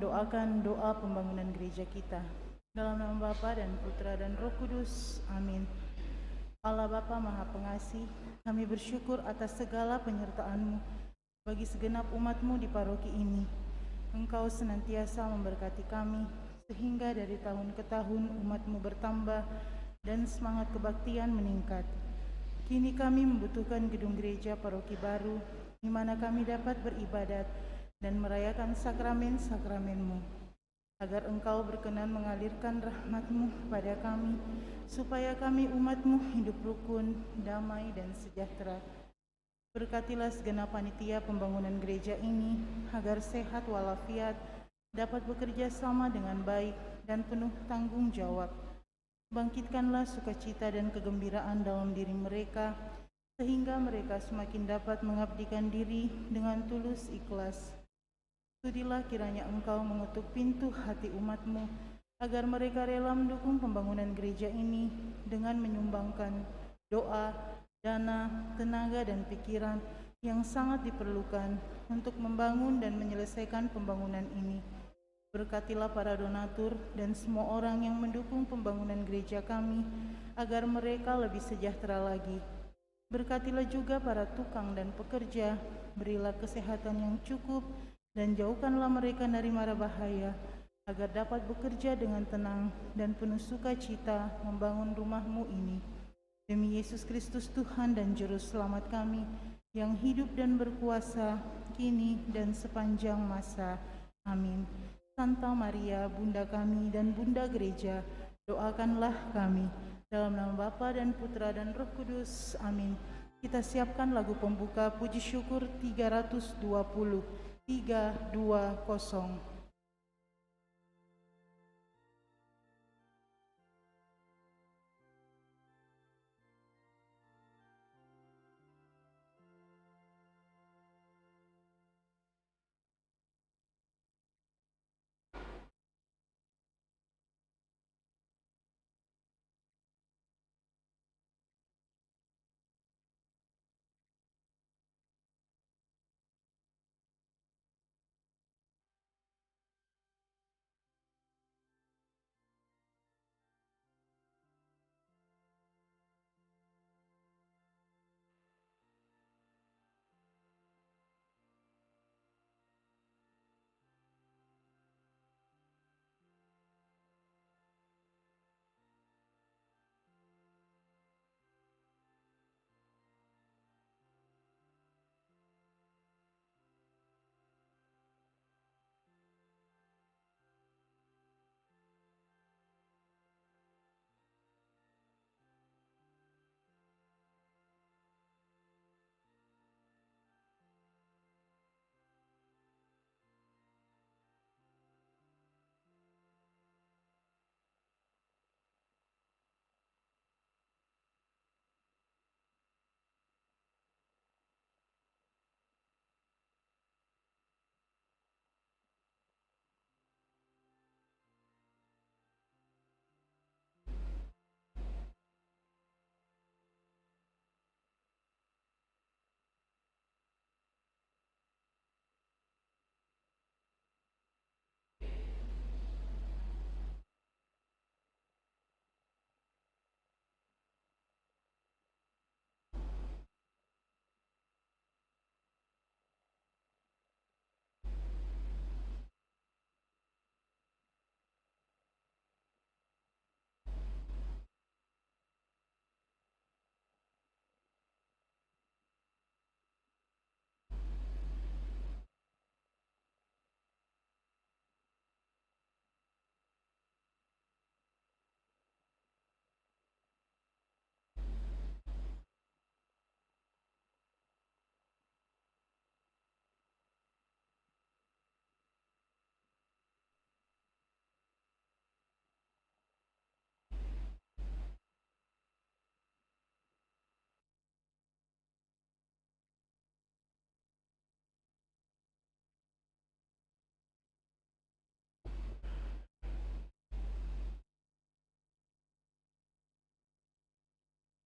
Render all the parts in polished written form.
doakan doa pembangunan gereja kita. Dalam nama Bapa dan Putra dan Roh Kudus. Amin. Allah Bapa Maha Pengasih, kami bersyukur atas segala penyertaan-Mu bagi segenap umat-Mu di paroki ini. Engkau senantiasa memberkati kami, sehingga dari tahun ke tahun umat-Mu bertambah dan semangat kebaktian meningkat. Kini kami membutuhkan gedung gereja paroki baru, di mana kami dapat beribadat dan merayakan sakramen-sakramen-Mu, agar Engkau berkenan mengalirkan rahmat-Mu pada kami, supaya kami umat-Mu hidup rukun, damai, dan sejahtera. Berkatilah segenap panitia pembangunan gereja ini, agar sehat walafiat, dapat bekerja sama dengan baik dan penuh tanggung jawab. Bangkitkanlah sukacita dan kegembiraan dalam diri mereka, sehingga mereka semakin dapat mengabdikan diri dengan tulus ikhlas. Sudilah kiranya Engkau mengetuk pintu hati umat-Mu, agar mereka rela mendukung pembangunan gereja ini dengan menyumbangkan doa, dana, tenaga, dan pikiran yang sangat diperlukan untuk membangun dan menyelesaikan pembangunan ini. Berkatilah para donatur dan semua orang yang mendukung pembangunan gereja kami, agar mereka lebih sejahtera lagi. Berkatilah juga para tukang dan pekerja, berilah kesehatan yang cukup, dan jauhkanlah mereka dari mara bahaya, agar dapat bekerja dengan tenang dan penuh sukacita membangun rumah-Mu ini. Demi Yesus Kristus Tuhan dan Juru Selamat kami, yang hidup dan berkuasa, kini dan sepanjang masa. Amin. Santa Maria, Bunda kami dan Bunda Gereja, doakanlah kami. Dalam nama Bapa dan Putra dan Roh Kudus. Amin. Kita siapkan lagu pembuka puji syukur 320. 320.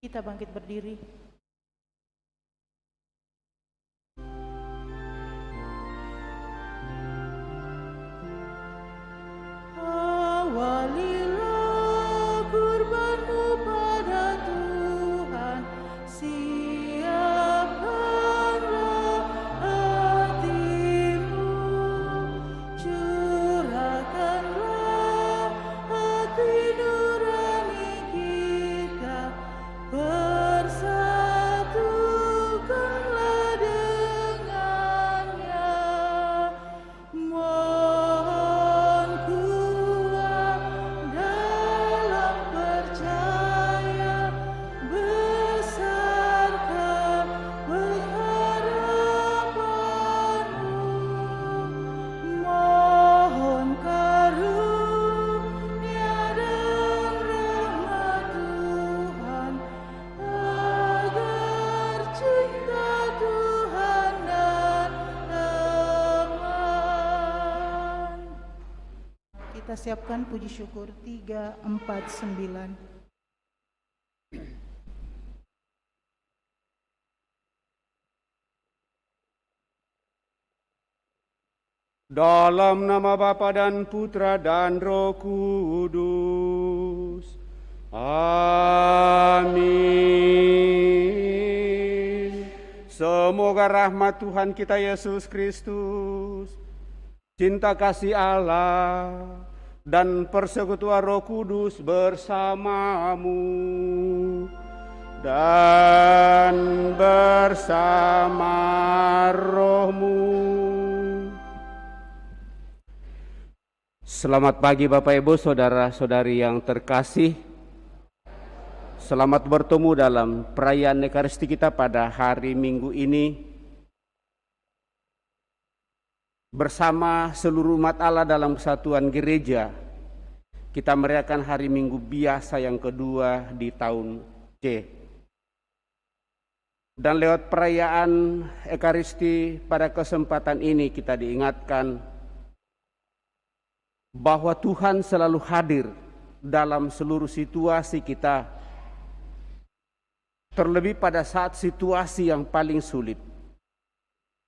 Kita bangkit berdiri. kita siapkan puji syukur 349. Dalam nama Bapa dan Putra dan Roh Kudus. Amin. Semoga rahmat Tuhan kita Yesus Kristus, cinta kasih Allah, dan persekutuan Roh Kudus bersamamu dan bersama rohmu. Selamat pagi Bapak Ibu, Saudara-saudari yang terkasih. Selamat bertemu dalam perayaan Ekaristi kita pada hari Minggu ini. Bersama seluruh umat Allah dalam kesatuan gereja, kita merayakan hari Minggu biasa yang kedua di tahun C. Dan lewat perayaan Ekaristi pada kesempatan ini kita diingatkan bahwa Tuhan selalu hadir dalam seluruh situasi kita, terlebih pada saat situasi yang paling sulit,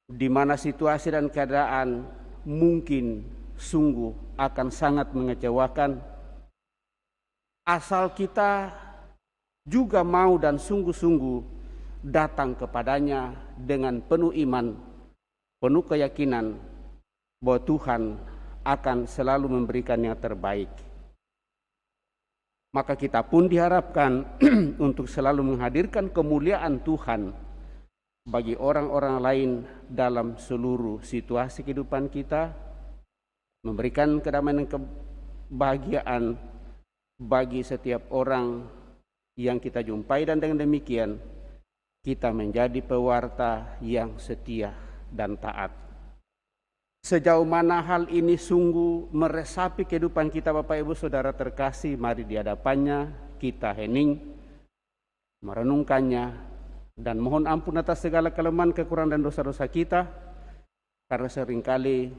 di mana situasi dan keadaan mungkin sungguh akan sangat mengecewakan, asal kita juga mau dan sungguh-sungguh datang kepadanya dengan penuh iman, penuh keyakinan bahwa Tuhan akan selalu memberikan yang terbaik. Maka kita pun diharapkan untuk selalu menghadirkan kemuliaan Tuhan bagi orang-orang lain dalam seluruh situasi kehidupan kita, memberikan kedamaian dan kebahagiaan bagi setiap orang yang kita jumpai, dan dengan demikian kita menjadi pewarta yang setia dan taat. Sejauh mana hal ini sungguh meresapi kehidupan kita Bapak Ibu Saudara terkasih, mari di hadapannya kita hening, merenungkannya, dan mohon ampun atas segala kelemahan, kekurangan, dan dosa-dosa kita, karena seringkali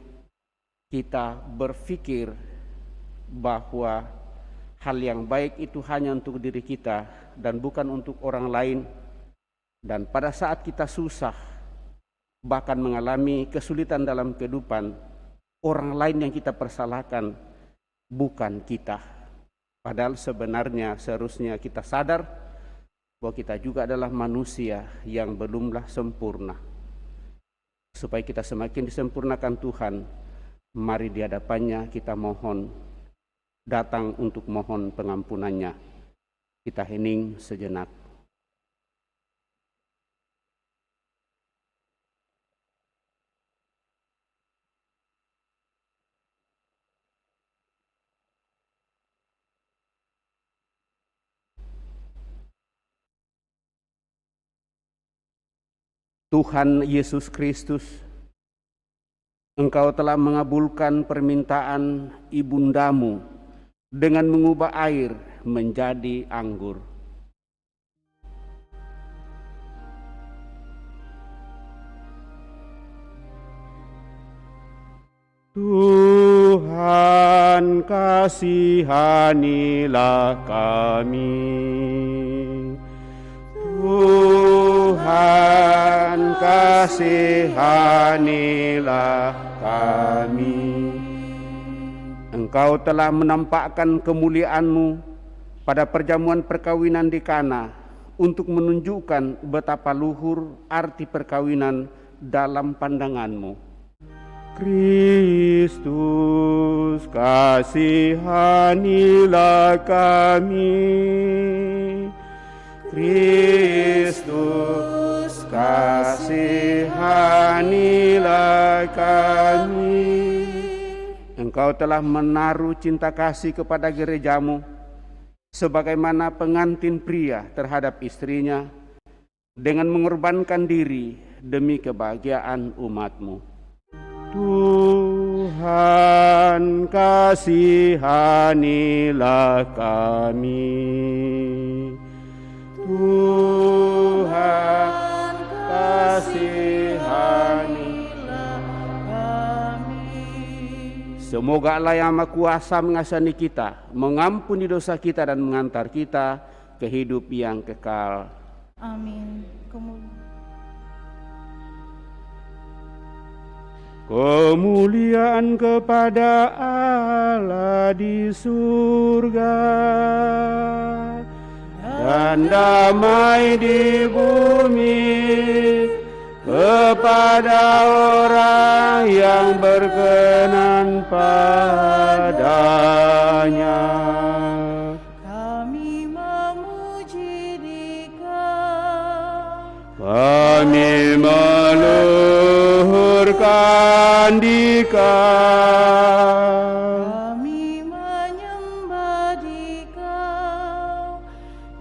kita berpikir bahwa hal yang baik itu hanya untuk diri kita dan bukan untuk orang lain, dan pada saat kita susah, bahkan mengalami kesulitan dalam kehidupan, orang lain yang kita persalahkan, bukan kita. Padahal sebenarnya seharusnya kita sadar bahwa kita juga adalah manusia yang belumlah sempurna. Supaya kita semakin disempurnakan Tuhan, mari di hadapannya kita mohon, datang untuk mohon pengampunannya. Kita hening sejenak. Tuhan Yesus Kristus, Engkau telah mengabulkan permintaan ibundamu dengan mengubah air menjadi anggur. Tuhan, kasihanilah kami. Tuhan, kasihanilah kami. Engkau telah menampakkan kemuliaan-Mu pada perjamuan perkawinan di Kana untuk menunjukkan betapa luhur arti perkawinan dalam pandangan-Mu. Kristus, kasihanilah kami. Kristus, kasihanilah kami. Engkau telah menaruh cinta kasih kepada gerejamu, sebagaimana pengantin pria terhadap istrinya, dengan mengorbankan diri demi kebahagiaan umatmu. Tuhan, kasihanilah kami. Tuhan, kasihanilah kami. Semoga Allah yang Maha Kuasa mengasihani kita, mengampuni dosa kita dan mengantar kita ke hidup yang kekal. Amin. Kemuliaan kepada Allah di surga dan damai di bumi kepada orang yang berkenan padanya. Kami memuji Dikau, Kami meluhurkan Dikau, kami menyembah Dikau,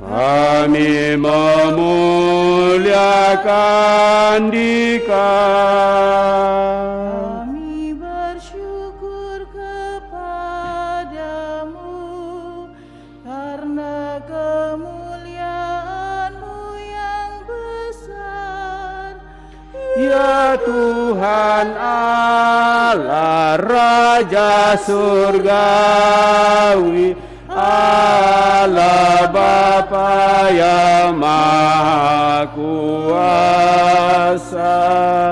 kami memuliakan Dikau. kami bersyukur kepadamu karena kemuliaan-Mu yang besar. Ya Tuhan Allah Raja Surgawi, Allah Bapa yang Maha Kuasa.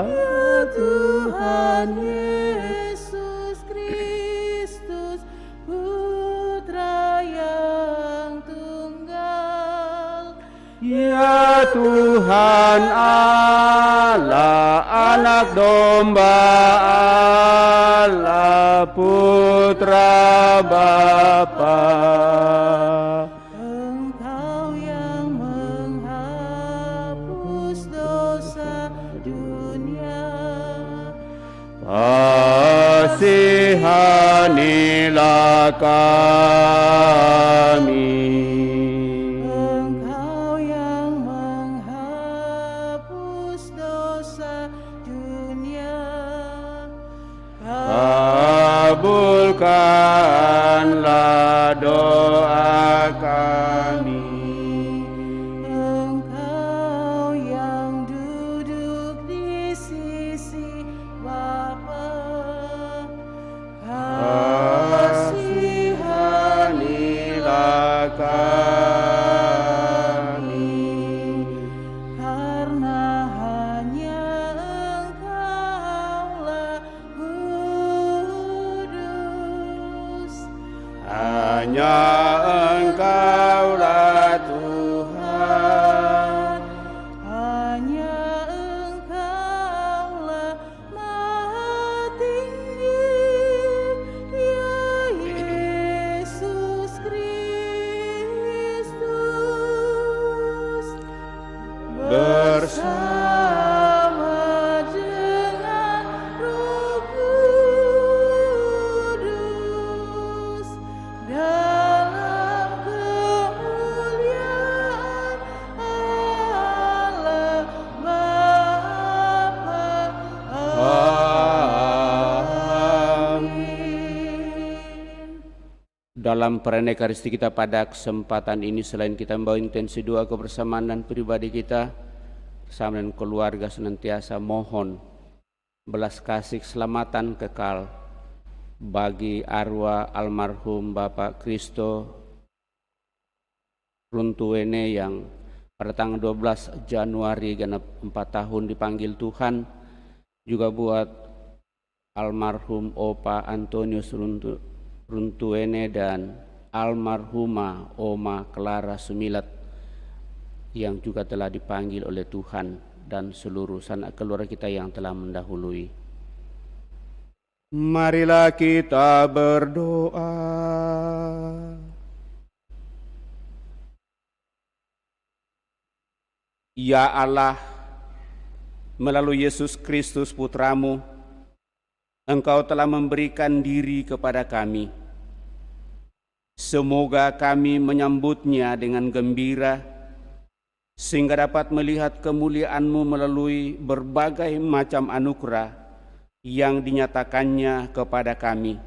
Ya Tuhan Yesus Kristus, Putra yang tunggal. Ya Tuhan Allah, Anak Domba Allah, Putra Bapa. Engkau yang menghapus dosa dunia, Kasihanilah kami. Engkau yang menghapus dosa dunia, Kabulkanlah doa kami. Engkau yang duduk di sisi Bapa, Kasihanilah kami. karena hanya Engkaulah kudus. Hanya Engkaulah Tuhan. Hanya Engkaulah Maha Tinggi, ya Yesus Kristus. Bersama dengan Roh Kudus dalam kemuliaan Allah Bapa. Amin. Dalam perayaan Ekaristi kita pada kesempatan ini, selain kita membawa intensi doa kebersamaan dan pribadi kita, bersama dengan keluarga senantiasa mohon belas kasih keselamatan kekal bagi arwah almarhum Bapak Kristo Runtuwene yang pada tanggal 12 Januari genap 4 tahun dipanggil Tuhan, juga buat almarhum Opa Antonius Runtuwene dan almarhumah Oma Clara Sumilat yang juga telah dipanggil oleh Tuhan, dan seluruh sanak keluarga kita yang telah mendahului. Marilah kita berdoa. Ya Allah, melalui Yesus Kristus Putramu, Engkau telah memberikan diri kepada kami. Semoga kami menyambutnya dengan gembira, sehingga dapat melihat kemuliaan-Mu melalui berbagai macam anugerah yang dinyatakannya kepada kami.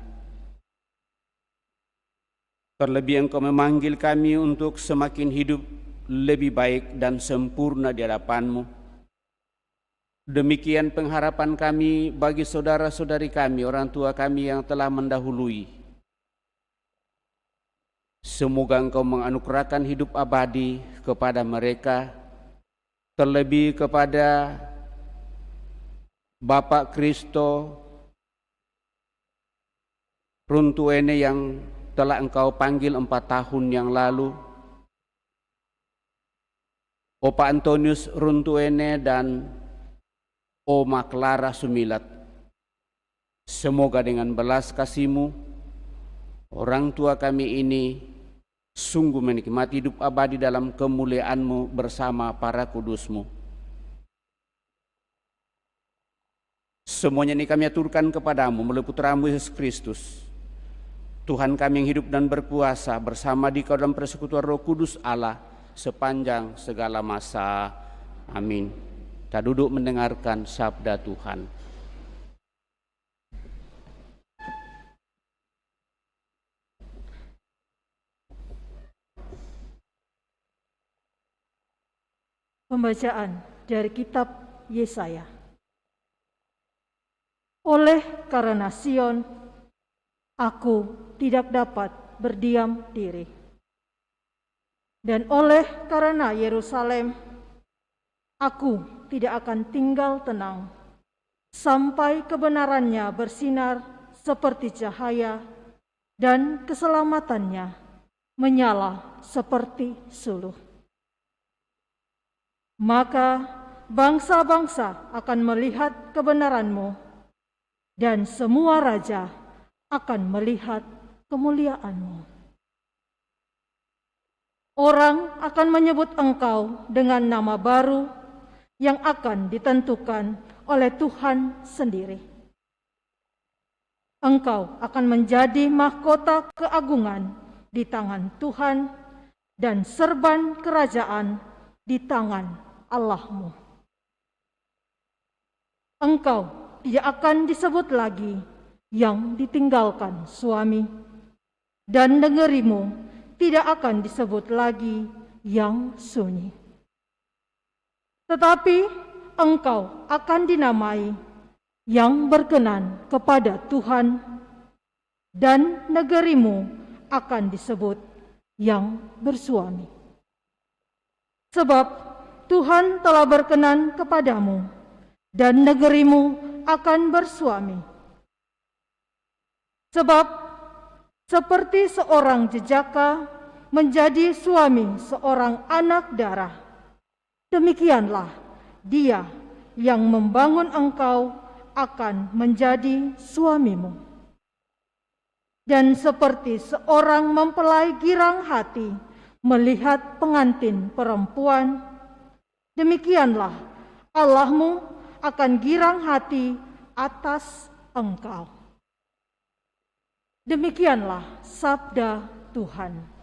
Terlebih Engkau memanggil kami untuk semakin hidup lebih baik dan sempurna di hadapan-Mu, Demikian pengharapan kami bagi saudara-saudari kami, orang tua kami yang telah mendahului. Semoga Engkau menganugerahkan hidup abadi kepada mereka, terlebih kepada Bapak Kristo Runtuene yang telah Engkau panggil 4 tahun yang lalu, Opa Antonius Runtuene dan Oma Clara Sumilat. Semoga dengan belas kasih-Mu, orang tua kami ini sungguh menikmati hidup abadi dalam kemuliaan-Mu bersama para kudus-Mu. Semuanya ini kami aturkan kepadamu melalui Putra-Mu Yesus Kristus, Tuhan kami yang hidup dan berkuasa bersama di dalam persekutuan Roh Kudus Allah sepanjang segala masa. Amin. Kita duduk mendengarkan sabda Tuhan. Pembacaan dari kitab Yesaya. Oleh karena Sion, aku tidak dapat berdiam diri. Dan oleh karena Yerusalem, aku tidak akan tinggal tenang sampai kebenarannya bersinar seperti cahaya dan keselamatannya menyala seperti suluh. Maka bangsa-bangsa akan melihat kebenaran-Mu, dan semua raja akan melihat kemuliaan-Mu. Orang akan menyebut Engkau dengan nama baru yang akan ditentukan oleh Tuhan sendiri. Engkau akan menjadi mahkota keagungan di tangan Tuhan dan serban kerajaan di tangan Allah-Mu. Engkau tidak akan disebut lagi yang ditinggalkan suami, dan negerimu tidak akan disebut lagi yang sunyi. Tetapi engkau akan dinamai yang berkenan kepada Tuhan, dan negerimu akan disebut yang bersuami. Sebab Tuhan telah berkenan kepadamu, dan negerimu akan bersuami. Sebab seperti seorang jejaka menjadi suami seorang anak darah, demikianlah Dia yang membangun engkau akan menjadi suamimu. Dan seperti seorang mempelai girang hati melihat pengantin perempuan, demikianlah Allah-Mu akan girang hati atas engkau. Demikianlah sabda Tuhan.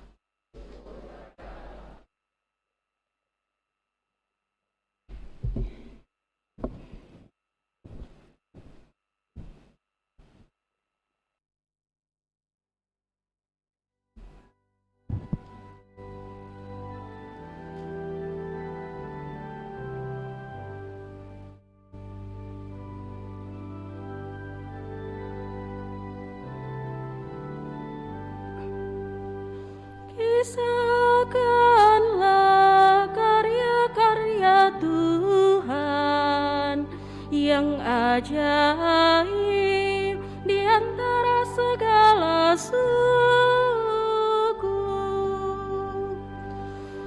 Kisahkanlah karya-karya Tuhan yang ajaib di antara segala suku.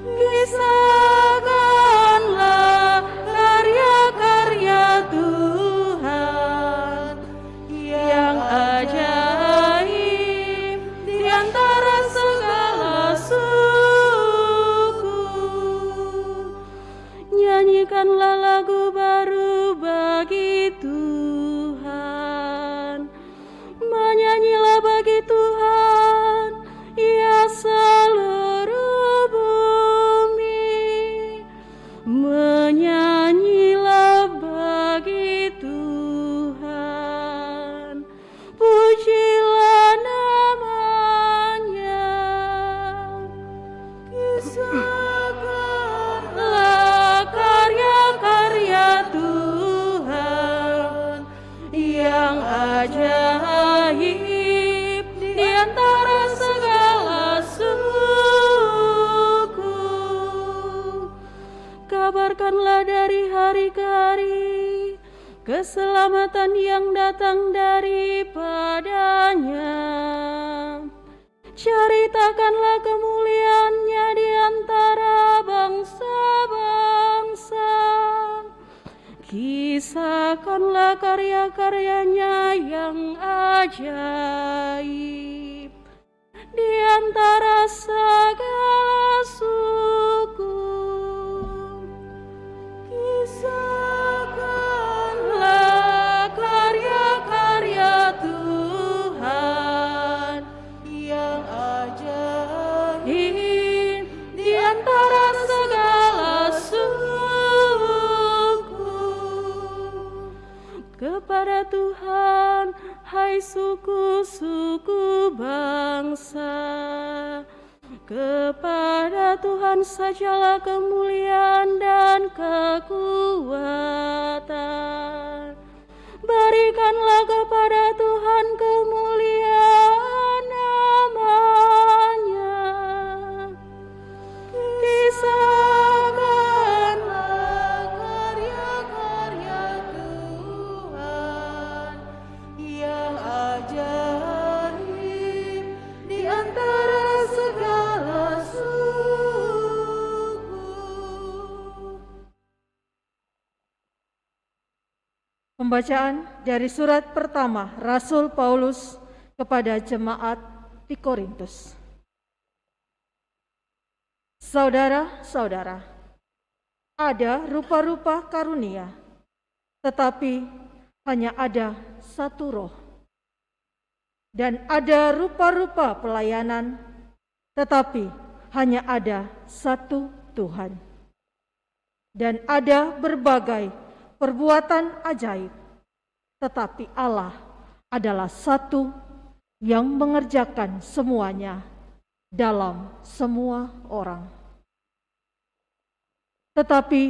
Kisahkanlah karya-karya Tuhan yang ajaib di antara segala suku. Nyanyikanlah lagu baru bagi Tuhan. antara segala suku. Kabarkanlah dari hari ke hari keselamatan yang datang daripadanya. Ceritakanlah kemuliaannya di antara bangsa-bangsa. Kisahkanlah karya-karyanya yang ajaib di antara segala suku. Kisahkanlah karya-karya Tuhan yang ajaib di antara segala suku. Kepada Tuhan, hai suku-suku bangsa, kepada Tuhan sajalah kemuliaan dan kekuatan. Berikanlah kepada Tuhan kemuliaan namanya. Kisahkanlah karya-karya Tuhan yang ajaib di antara segala suku. Pembacaan dari surat pertama Rasul Paulus kepada jemaat di Korintus. Saudara-saudara, ada rupa-rupa karunia, tetapi hanya ada satu roh. Dan ada rupa-rupa pelayanan, tetapi hanya ada satu Tuhan. Dan ada berbagai perbuatan ajaib, tetapi Allah adalah satu yang mengerjakan semuanya dalam semua orang. Tetapi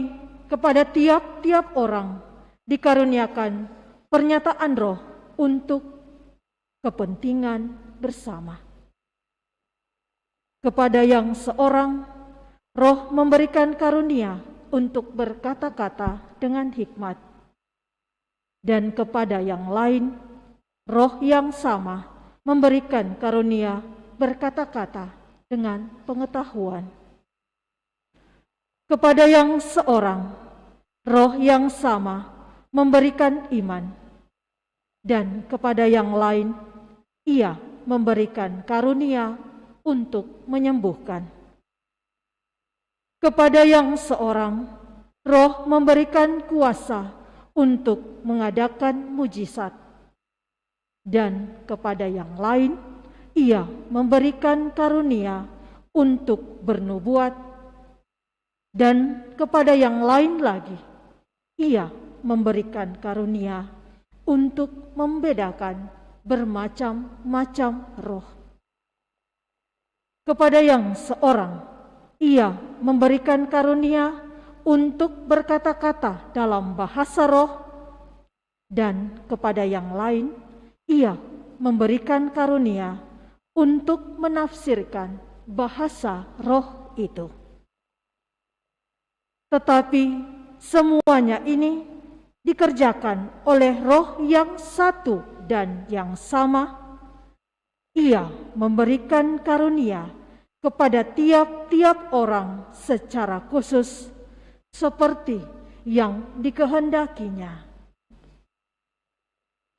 kepada tiap-tiap orang dikaruniakan pernyataan roh untuk kepentingan bersama. Kepada yang seorang, roh memberikan karunia untuk berkata-kata dengan hikmat. Dan kepada yang lain, roh yang sama memberikan karunia berkata-kata dengan pengetahuan. Kepada yang seorang, roh yang sama memberikan iman. Dan kepada yang lain, ia memberikan karunia untuk menyembuhkan. Kepada yang seorang, roh memberikan kuasa untuk mengadakan mujizat. Dan kepada yang lain, ia memberikan karunia untuk bernubuat. Dan kepada yang lain lagi, ia memberikan karunia untuk membedakan bermacam-macam roh. Kepada yang seorang, ia memberikan karunia untuk berkata-kata dalam bahasa roh, dan kepada yang lain, ia memberikan karunia untuk menafsirkan bahasa roh itu. Tetapi semuanya ini dikerjakan oleh roh yang satu dan yang sama. Ia memberikan karunia kepada tiap-tiap orang secara khusus, seperti yang dikehendakinya.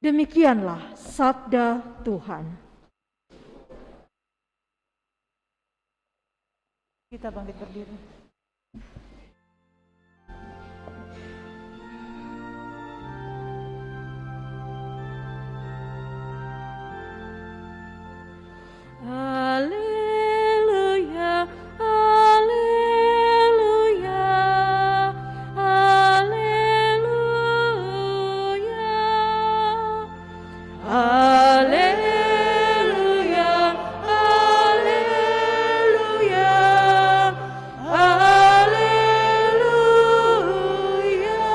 Demikianlah sabda Tuhan. Kita bangkit berdiri. Haleluya, haleluya, haleluya, haleluya, haleluya, haleluya.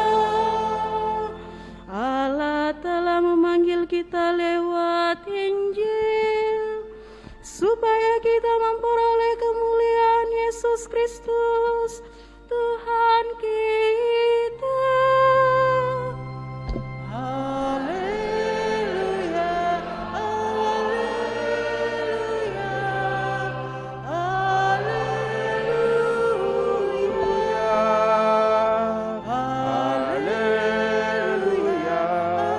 Allah telah memanggil kita lewat Injil supaya kita memperoleh kemuliaan Yesus Kristus, Tuhan kita. Haleluya, haleluya, haleluya,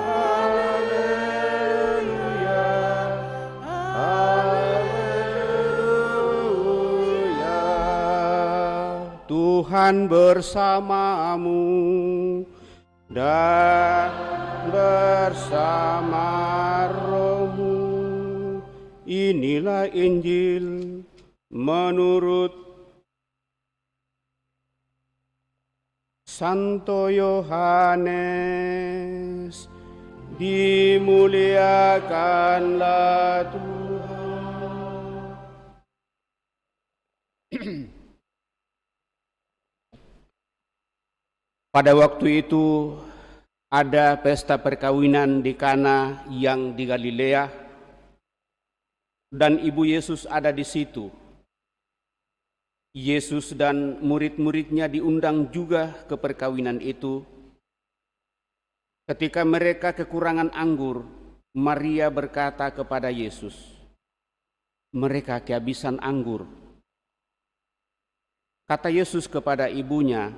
haleluya, haleluya. Tuhan bersamamu dan bersama rohmu. Inilah Injil menurut Santo Yohanes. Dimuliakanlah Tuhan. Pada waktu itu ada pesta perkawinan di Kana yang di Galilea, dan ibu Yesus ada di situ. Yesus dan murid-muridnya diundang juga ke perkawinan itu. Ketika mereka kekurangan anggur, Maria berkata kepada Yesus, "Mereka kehabisan anggur." Kata Yesus kepada ibunya,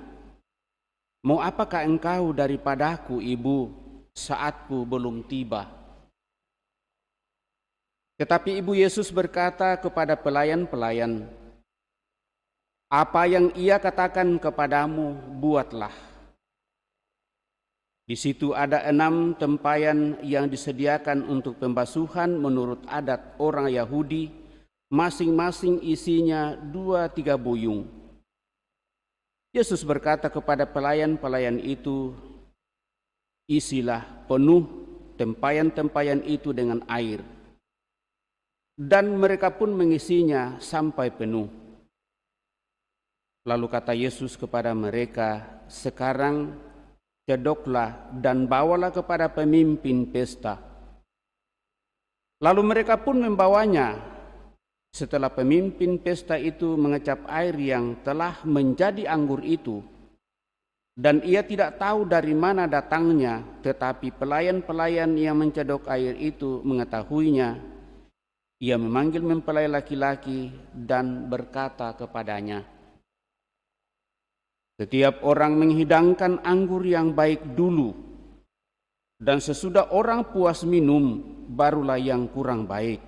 "Mau apakah engkau daripadaku, ibu, saatku belum tiba?" Tetapi ibu Yesus berkata kepada pelayan-pelayan, "Apa yang ia katakan kepadamu, buatlah." Di situ ada 6 tempayan yang disediakan untuk pembasuhan menurut adat orang Yahudi, masing-masing isinya 2-3 buyung. Yesus berkata kepada pelayan-pelayan itu, "Isilah penuh tempayan-tempayan itu dengan air." Dan mereka pun mengisinya sampai penuh. Lalu kata Yesus kepada mereka, "Sekarang cedoklah dan bawalah kepada pemimpin pesta." Lalu mereka pun membawanya. Setelah pemimpin pesta itu mengecap air yang telah menjadi anggur itu, dan ia tidak tahu dari mana datangnya, tetapi pelayan-pelayan yang mencedok air itu mengetahuinya, ia memanggil mempelai laki-laki dan berkata kepadanya, "Setiap orang menghidangkan anggur yang baik dulu, dan sesudah orang puas minum, barulah yang kurang baik.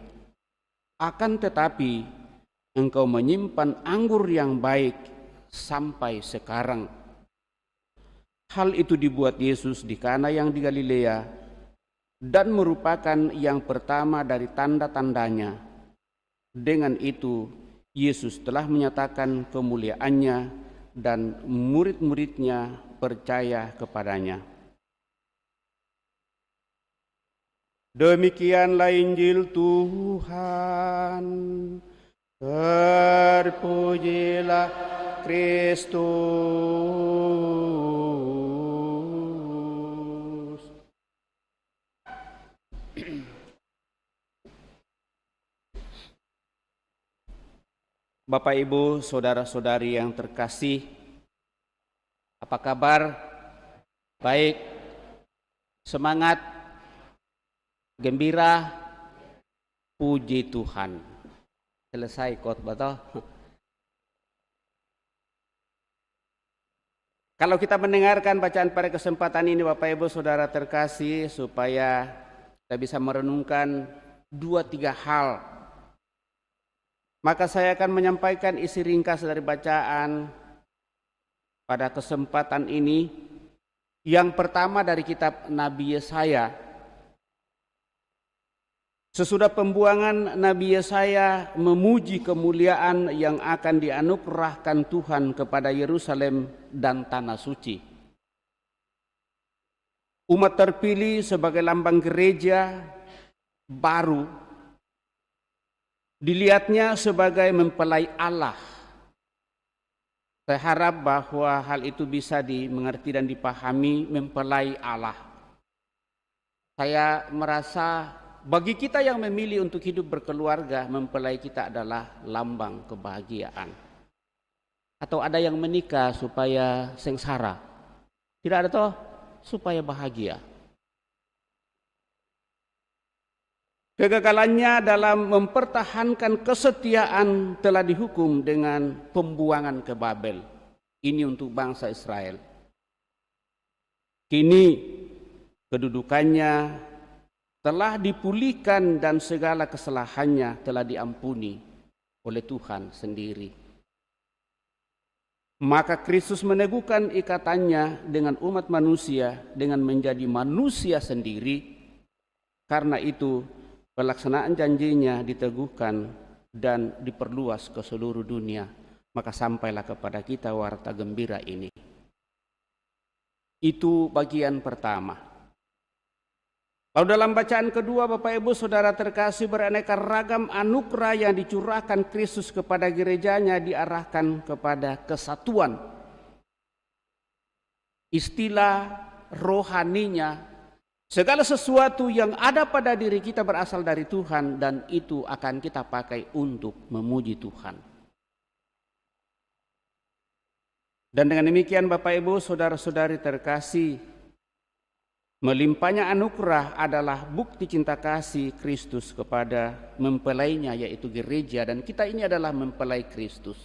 Akan tetapi, engkau menyimpan anggur yang baik sampai sekarang." Hal itu dibuat Yesus di Kana yang di Galilea, dan merupakan yang pertama dari tanda-tandanya. Dengan itu, Yesus telah menyatakan kemuliaannya, dan murid-muridnya percaya kepadanya. Demikianlah Injil Tuhan. Terpujilah Kristus. Bapak, Ibu, saudara-saudari yang terkasih, apa kabar? Baik, semangat, gembira, puji Tuhan. Selesai khotbah toh. Kalau kita mendengarkan bacaan pada kesempatan ini, Bapak Ibu Saudara terkasih, supaya kita bisa merenungkan 2-3 hal, maka saya akan menyampaikan isi ringkas dari bacaan pada kesempatan ini. Yang pertama dari kitab Nabi Yesaya. Sesudah pembuangan, Nabi Yesaya memuji kemuliaan yang akan dianugerahkan Tuhan kepada Yerusalem dan tanah suci. Umat terpilih sebagai lambang gereja baru dilihatnya sebagai mempelai Allah. Saya harap bahwa hal itu bisa dimengerti dan dipahami, mempelai Allah. Saya merasa bagi kita yang memilih untuk hidup berkeluarga, mempelai kita adalah lambang kebahagiaan. Atau ada yang menikah supaya sengsara? Tidak ada toh, supaya bahagia. Kegagalannya dalam mempertahankan kesetiaan telah dihukum dengan pembuangan ke Babel. Ini untuk bangsa Israel. Kini kedudukannya telah dipulihkan dan segala kesalahannya telah diampuni oleh Tuhan sendiri. Maka Kristus meneguhkan ikatannya dengan umat manusia dengan menjadi manusia sendiri. Karena itu pelaksanaan janjinya diteguhkan dan diperluas ke seluruh dunia. Maka sampailah kepada kita warta gembira ini. Itu bagian pertama. Lalu dalam bacaan kedua, Bapak Ibu Saudara terkasih, beraneka ragam anugerah yang dicurahkan Kristus kepada gerejanya diarahkan kepada kesatuan. Istilah rohaninya, segala sesuatu yang ada pada diri kita berasal dari Tuhan dan itu akan kita pakai untuk memuji Tuhan. Dan dengan demikian Bapak Ibu Saudara-saudari terkasih, melimpahnya anugerah adalah bukti cinta kasih Kristus kepada mempelainya, yaitu gereja, dan kita ini adalah mempelai Kristus.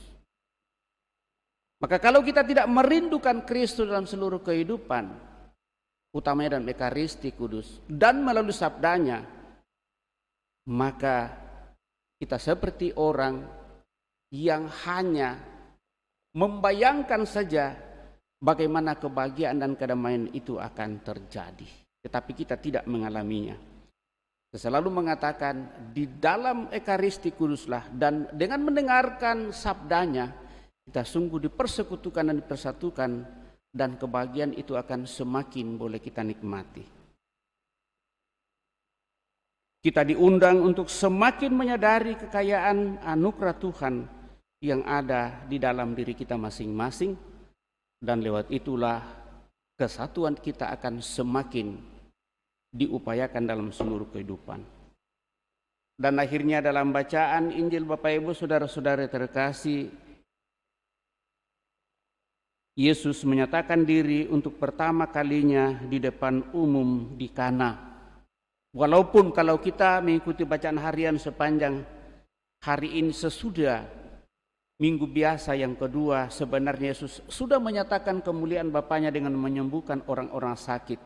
Maka kalau kita tidak merindukan Kristus dalam seluruh kehidupan, utamanya dalam Ekaristi Kudus dan melalui sabdanya, maka kita seperti orang yang hanya membayangkan saja bagaimana kebahagiaan dan kedamaian itu akan terjadi, tetapi kita tidak mengalaminya. Saya selalu mengatakan di dalam Ekaristi Kuduslah dan dengan mendengarkan sabdanya kita sungguh dipersekutukan dan dipersatukan, dan kebahagiaan itu akan semakin boleh kita nikmati. Kita diundang untuk semakin menyadari kekayaan anugerah Tuhan yang ada di dalam diri kita masing-masing. Dan lewat itulah kesatuan kita akan semakin diupayakan dalam seluruh kehidupan. Dan akhirnya dalam bacaan Injil Bapak Ibu Saudara-saudara terkasih, Yesus menyatakan diri untuk pertama kalinya di depan umum di Kana. Walaupun kalau kita mengikuti bacaan harian sepanjang hari ini sesudah Minggu biasa yang kedua, sebenarnya Yesus sudah menyatakan kemuliaan Bapanya dengan menyembuhkan orang-orang sakit.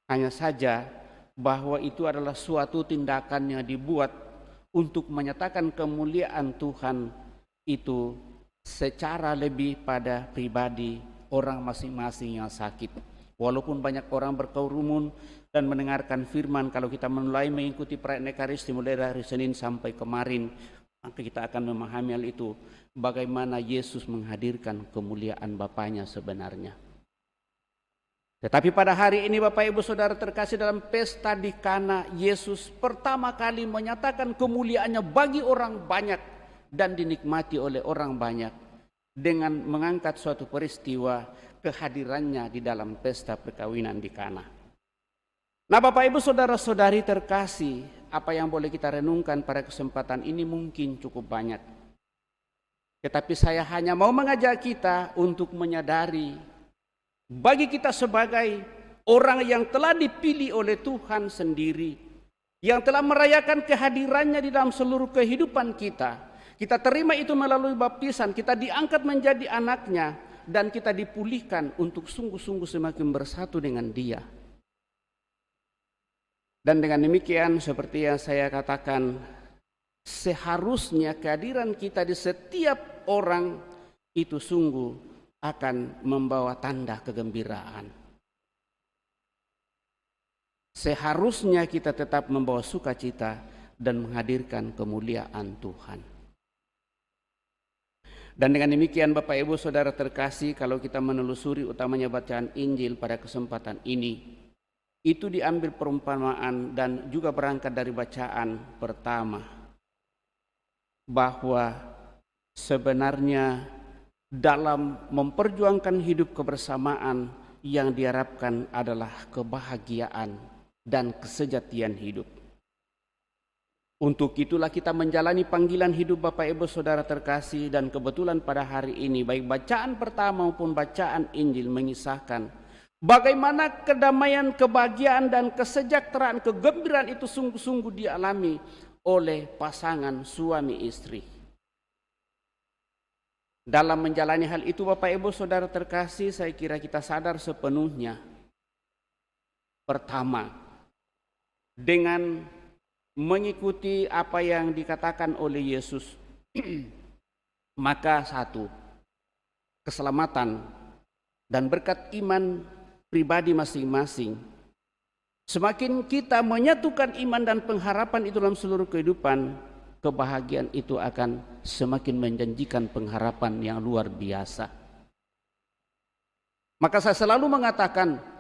Hanya saja bahwa itu adalah suatu tindakan yang dibuat untuk menyatakan kemuliaan Tuhan itu secara lebih pada pribadi orang masing-masing yang sakit. Walaupun banyak orang berkerumun dan mendengarkan firman, kalau kita mulai mengikuti perayaan Ekaristi mulai dari Senin sampai kemarin, maka kita akan memahami hal itu, bagaimana Yesus menghadirkan kemuliaan Bapanya sebenarnya. Tetapi pada hari ini Bapak Ibu Saudara terkasih, dalam pesta di Kana, Yesus pertama kali menyatakan kemuliaannya bagi orang banyak dan dinikmati oleh orang banyak dengan mengangkat suatu peristiwa kehadirannya di dalam pesta perkawinan di Kana. Nah Bapak Ibu Saudara-saudari terkasih, apa yang boleh kita renungkan pada kesempatan ini mungkin cukup banyak. Tetapi saya hanya mau mengajak kita untuk menyadari, bagi kita sebagai orang yang telah dipilih oleh Tuhan sendiri, yang telah merayakan kehadirannya di dalam seluruh kehidupan kita, kita terima itu melalui baptisan, kita diangkat menjadi anaknya, dan kita dipulihkan untuk sungguh-sungguh semakin bersatu dengan Dia. Dan dengan demikian seperti yang saya katakan, seharusnya kehadiran kita di setiap orang itu sungguh akan membawa tanda kegembiraan. Seharusnya kita tetap membawa sukacita dan menghadirkan kemuliaan Tuhan. Dan dengan demikian Bapak Ibu Saudara terkasih, kalau kita menelusuri utamanya bacaan Injil pada kesempatan ini, itu diambil perumpamaan dan juga berangkat dari bacaan pertama, bahwa sebenarnya dalam memperjuangkan hidup kebersamaan yang diharapkan adalah kebahagiaan dan kesejatian hidup. Untuk itulah kita menjalani panggilan hidup Bapak Ibu Saudara terkasih, dan kebetulan pada hari ini baik bacaan pertama maupun bacaan Injil mengisahkan bagaimana kedamaian, kebahagiaan dan kesejahteraan, kegembiraan itu sungguh-sungguh dialami oleh pasangan suami istri. Dalam menjalani hal itu Bapak Ibu Saudara terkasih, saya kira kita sadar sepenuhnya. Pertama, dengan mengikuti apa yang dikatakan oleh Yesus, maka satu, keselamatan dan berkat iman pribadi masing-masing. Semakin kita menyatukan iman dan pengharapan itu dalam seluruh kehidupan, kebahagiaan itu akan semakin menjanjikan pengharapan yang luar biasa. Maka saya selalu mengatakan,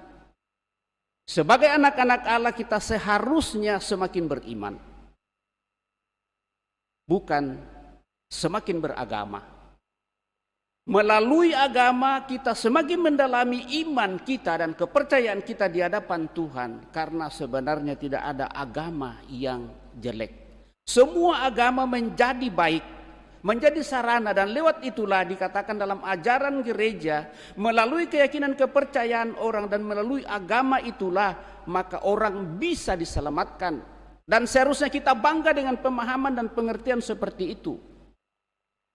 sebagai anak-anak Allah kita seharusnya semakin beriman, bukan semakin beragama. Melalui agama kita semakin mendalami iman kita dan kepercayaan kita di hadapan Tuhan, karena sebenarnya tidak ada agama yang jelek. Semua agama menjadi baik, menjadi sarana, dan lewat itulah dikatakan dalam ajaran gereja, melalui keyakinan kepercayaan orang dan melalui agama itulah maka orang bisa diselamatkan. Dan seharusnya kita bangga dengan pemahaman dan pengertian seperti itu.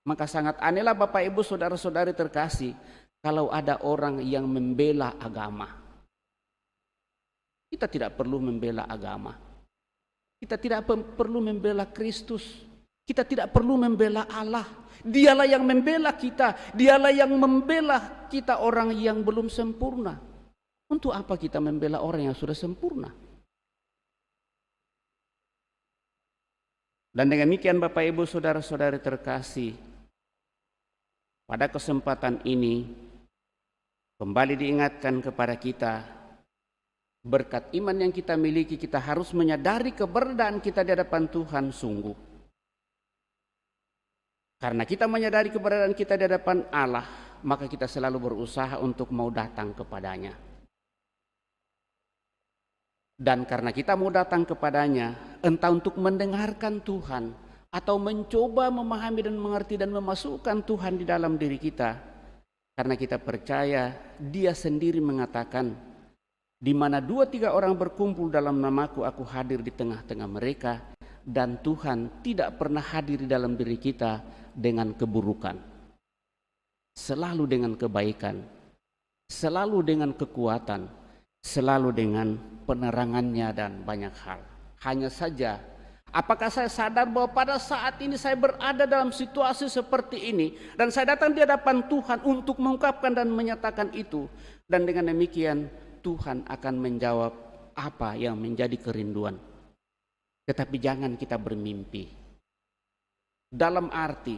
Maka sangat anehlah Bapak Ibu Saudara-saudari terkasih kalau ada orang yang membela agama. Kita tidak perlu membela agama. Kita tidak perlu membela Kristus. Kita tidak perlu membela Allah. Dialah yang membela kita. Dialah yang membela kita orang yang belum sempurna. Untuk apa kita membela orang yang sudah sempurna? Dan dengan demikian Bapak Ibu Saudara-saudari terkasih, pada kesempatan ini kembali diingatkan kepada kita, berkat iman yang kita miliki, kita harus menyadari keberadaan kita di hadapan Tuhan sungguh. Karena kita menyadari keberadaan kita di hadapan Allah, maka kita selalu berusaha untuk mau datang kepadanya. Dan karena kita mau datang kepadanya, entah untuk mendengarkan Tuhan, atau mencoba memahami dan mengerti dan memasukkan Tuhan di dalam diri kita, karena kita percaya Dia sendiri mengatakan, di mana 2-3 orang berkumpul dalam namaku, aku hadir di tengah-tengah mereka. Dan Tuhan tidak pernah hadir di dalam diri kita dengan keburukan, selalu dengan kebaikan, selalu dengan kekuatan, selalu dengan penerangannya dan banyak hal. Hanya saja, apakah saya sadar bahwa pada saat ini saya berada dalam situasi seperti ini, dan saya datang di hadapan Tuhan untuk mengungkapkan dan menyatakan itu, dan dengan demikian Tuhan akan menjawab apa yang menjadi kerinduan. Tetapi jangan kita bermimpi. Dalam arti,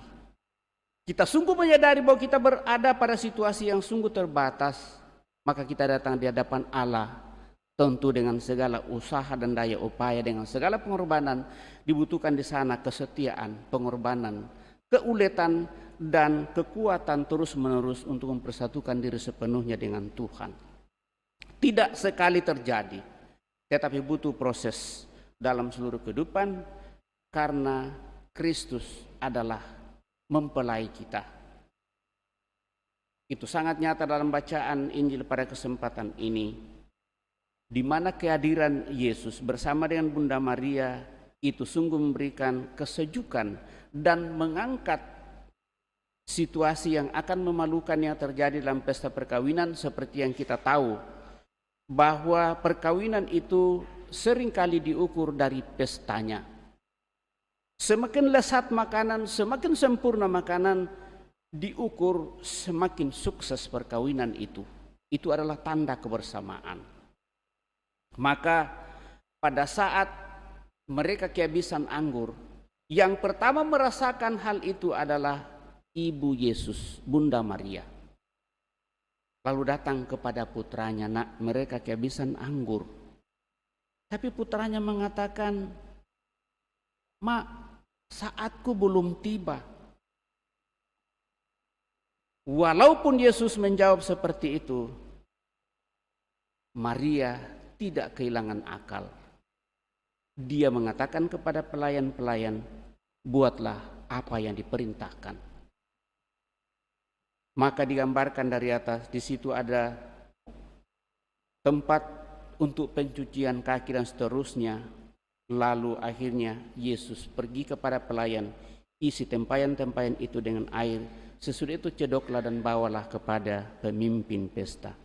kita sungguh menyadari bahwa kita berada pada situasi yang sungguh terbatas, maka kita datang di hadapan Allah, tentu dengan segala usaha dan daya upaya, dengan segala pengorbanan. Dibutuhkan di sana kesetiaan, pengorbanan, keuletan, dan kekuatan terus-menerus untuk mempersatukan diri sepenuhnya dengan Tuhan. Tidak sekali terjadi, tetapi butuh proses dalam seluruh kehidupan, karena Kristus adalah mempelai kita. Itu sangat nyata dalam bacaan Injil pada kesempatan ini, di mana kehadiran Yesus bersama dengan Bunda Maria itu sungguh memberikan kesejukan dan mengangkat situasi yang akan memalukan yang terjadi dalam pesta perkawinan. Seperti yang kita tahu, bahwa perkawinan itu seringkali diukur dari pestanya. Semakin lezat makanan, semakin sempurna makanan, diukur semakin sukses perkawinan itu. Itu adalah tanda kebersamaan. Maka pada saat mereka kehabisan anggur, yang pertama merasakan hal itu adalah Ibu Yesus, Bunda Maria. Lalu datang kepada putranya, nak, mereka kehabisan anggur. Tapi putranya mengatakan, mak, saatku belum tiba. Walaupun Yesus menjawab seperti itu, Maria tidak kehilangan akal. Dia mengatakan kepada pelayan-pelayan, buatlah apa yang diperintahkan. Maka digambarkan dari atas, di situ ada tempat untuk pencucian kaki dan seterusnya. Lalu akhirnya Yesus pergi kepada pelayan, isi tempayan-tempayan itu dengan air. Sesudah itu cedoklah dan bawalah kepada pemimpin pesta.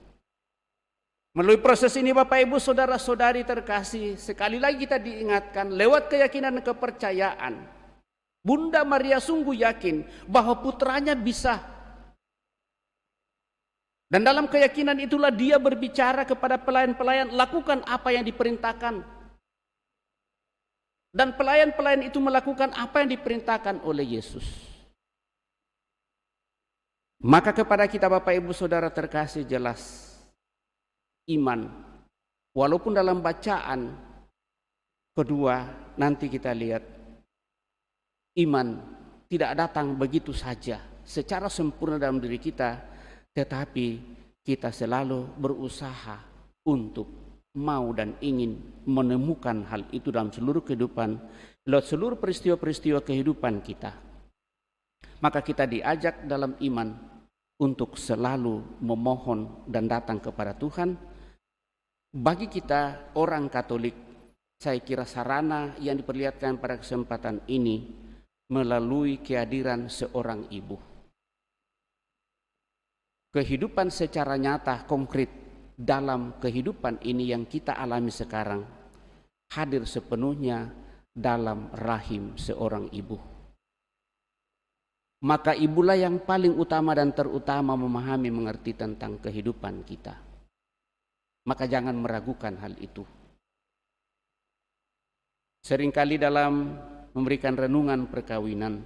Melalui proses ini Bapak Ibu Saudara-saudari terkasih, sekali lagi kita diingatkan lewat keyakinan dan kepercayaan. Bunda Maria sungguh yakin bahwa putranya bisa. Dan dalam keyakinan itulah dia berbicara kepada pelayan-pelayan, lakukan apa yang diperintahkan. Dan pelayan-pelayan itu melakukan apa yang diperintahkan oleh Yesus. Maka kepada kita Bapak Ibu Saudara terkasih jelas, iman, walaupun dalam bacaan kedua nanti kita lihat, iman tidak datang begitu saja secara sempurna dalam diri kita, tetapi kita selalu berusaha untuk mau dan ingin menemukan hal itu dalam seluruh kehidupan, lewat seluruh peristiwa-peristiwa kehidupan kita. Maka kita diajak dalam iman untuk selalu memohon dan datang kepada Tuhan. Bagi kita orang Katolik, saya kira sarana yang diperlihatkan pada kesempatan ini melalui kehadiran seorang ibu. Kehidupan secara nyata, konkret dalam kehidupan ini yang kita alami sekarang hadir sepenuhnya dalam rahim seorang ibu. Maka ibulah yang paling utama dan terutama memahami mengerti tentang kehidupan kita. Maka jangan meragukan hal itu. Seringkali dalam memberikan renungan perkawinan,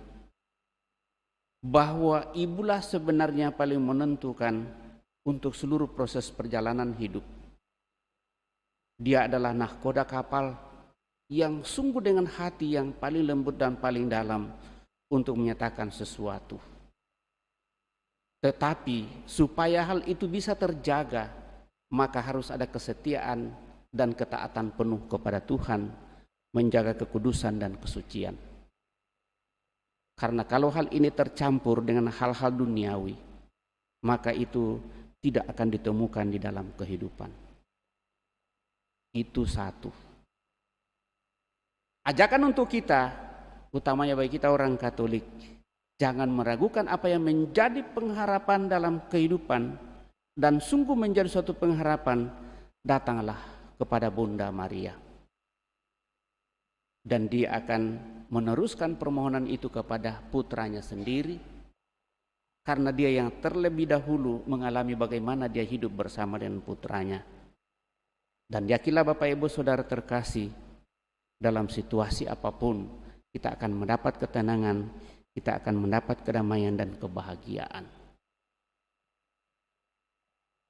bahwa ibulah sebenarnya paling menentukan untuk seluruh proses perjalanan hidup. Dia adalah nahkoda kapal yang sungguh dengan hati yang paling lembut dan paling dalam untuk menyatakan sesuatu. Tetapi supaya hal itu bisa terjaga, maka harus ada kesetiaan dan ketaatan penuh kepada Tuhan, menjaga kekudusan dan kesucian. Karena kalau hal ini tercampur dengan hal-hal duniawi, maka itu tidak akan ditemukan di dalam kehidupan. Itu satu. Ajakan untuk kita, utamanya bagi kita orang Katolik, jangan meragukan apa yang menjadi pengharapan dalam kehidupan dan sungguh menjadi suatu pengharapan, datanglah kepada Bunda Maria. Dan dia akan meneruskan permohonan itu kepada putranya sendiri, karena dia yang terlebih dahulu mengalami bagaimana dia hidup bersama dengan putranya. Dan yakinlah Bapak Ibu Saudara terkasih, dalam situasi apapun kita akan mendapat ketenangan, kita akan mendapat kedamaian dan kebahagiaan.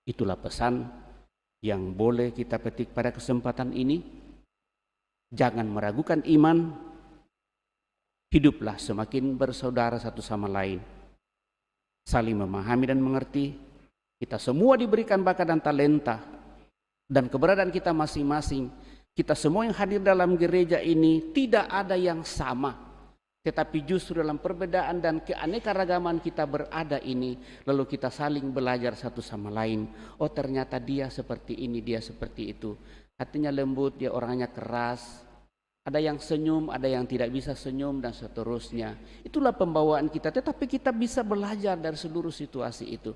Itulah pesan yang boleh kita petik pada kesempatan ini. Jangan meragukan iman, hiduplah semakin bersaudara satu sama lain, saling memahami dan mengerti. Kita semua diberikan bakat dan talenta, dan keberadaan kita masing-masing. Kita semua yang hadir dalam gereja ini tidak ada yang sama, tetapi justru dalam perbedaan dan keanekaragaman kita berada ini, lalu kita saling belajar satu sama lain. Oh ternyata dia seperti ini, dia seperti itu. Hatinya lembut, dia orangnya keras. Ada yang senyum, ada yang tidak bisa senyum, dan seterusnya. Itulah pembawaan kita, tetapi kita bisa belajar dari seluruh situasi itu.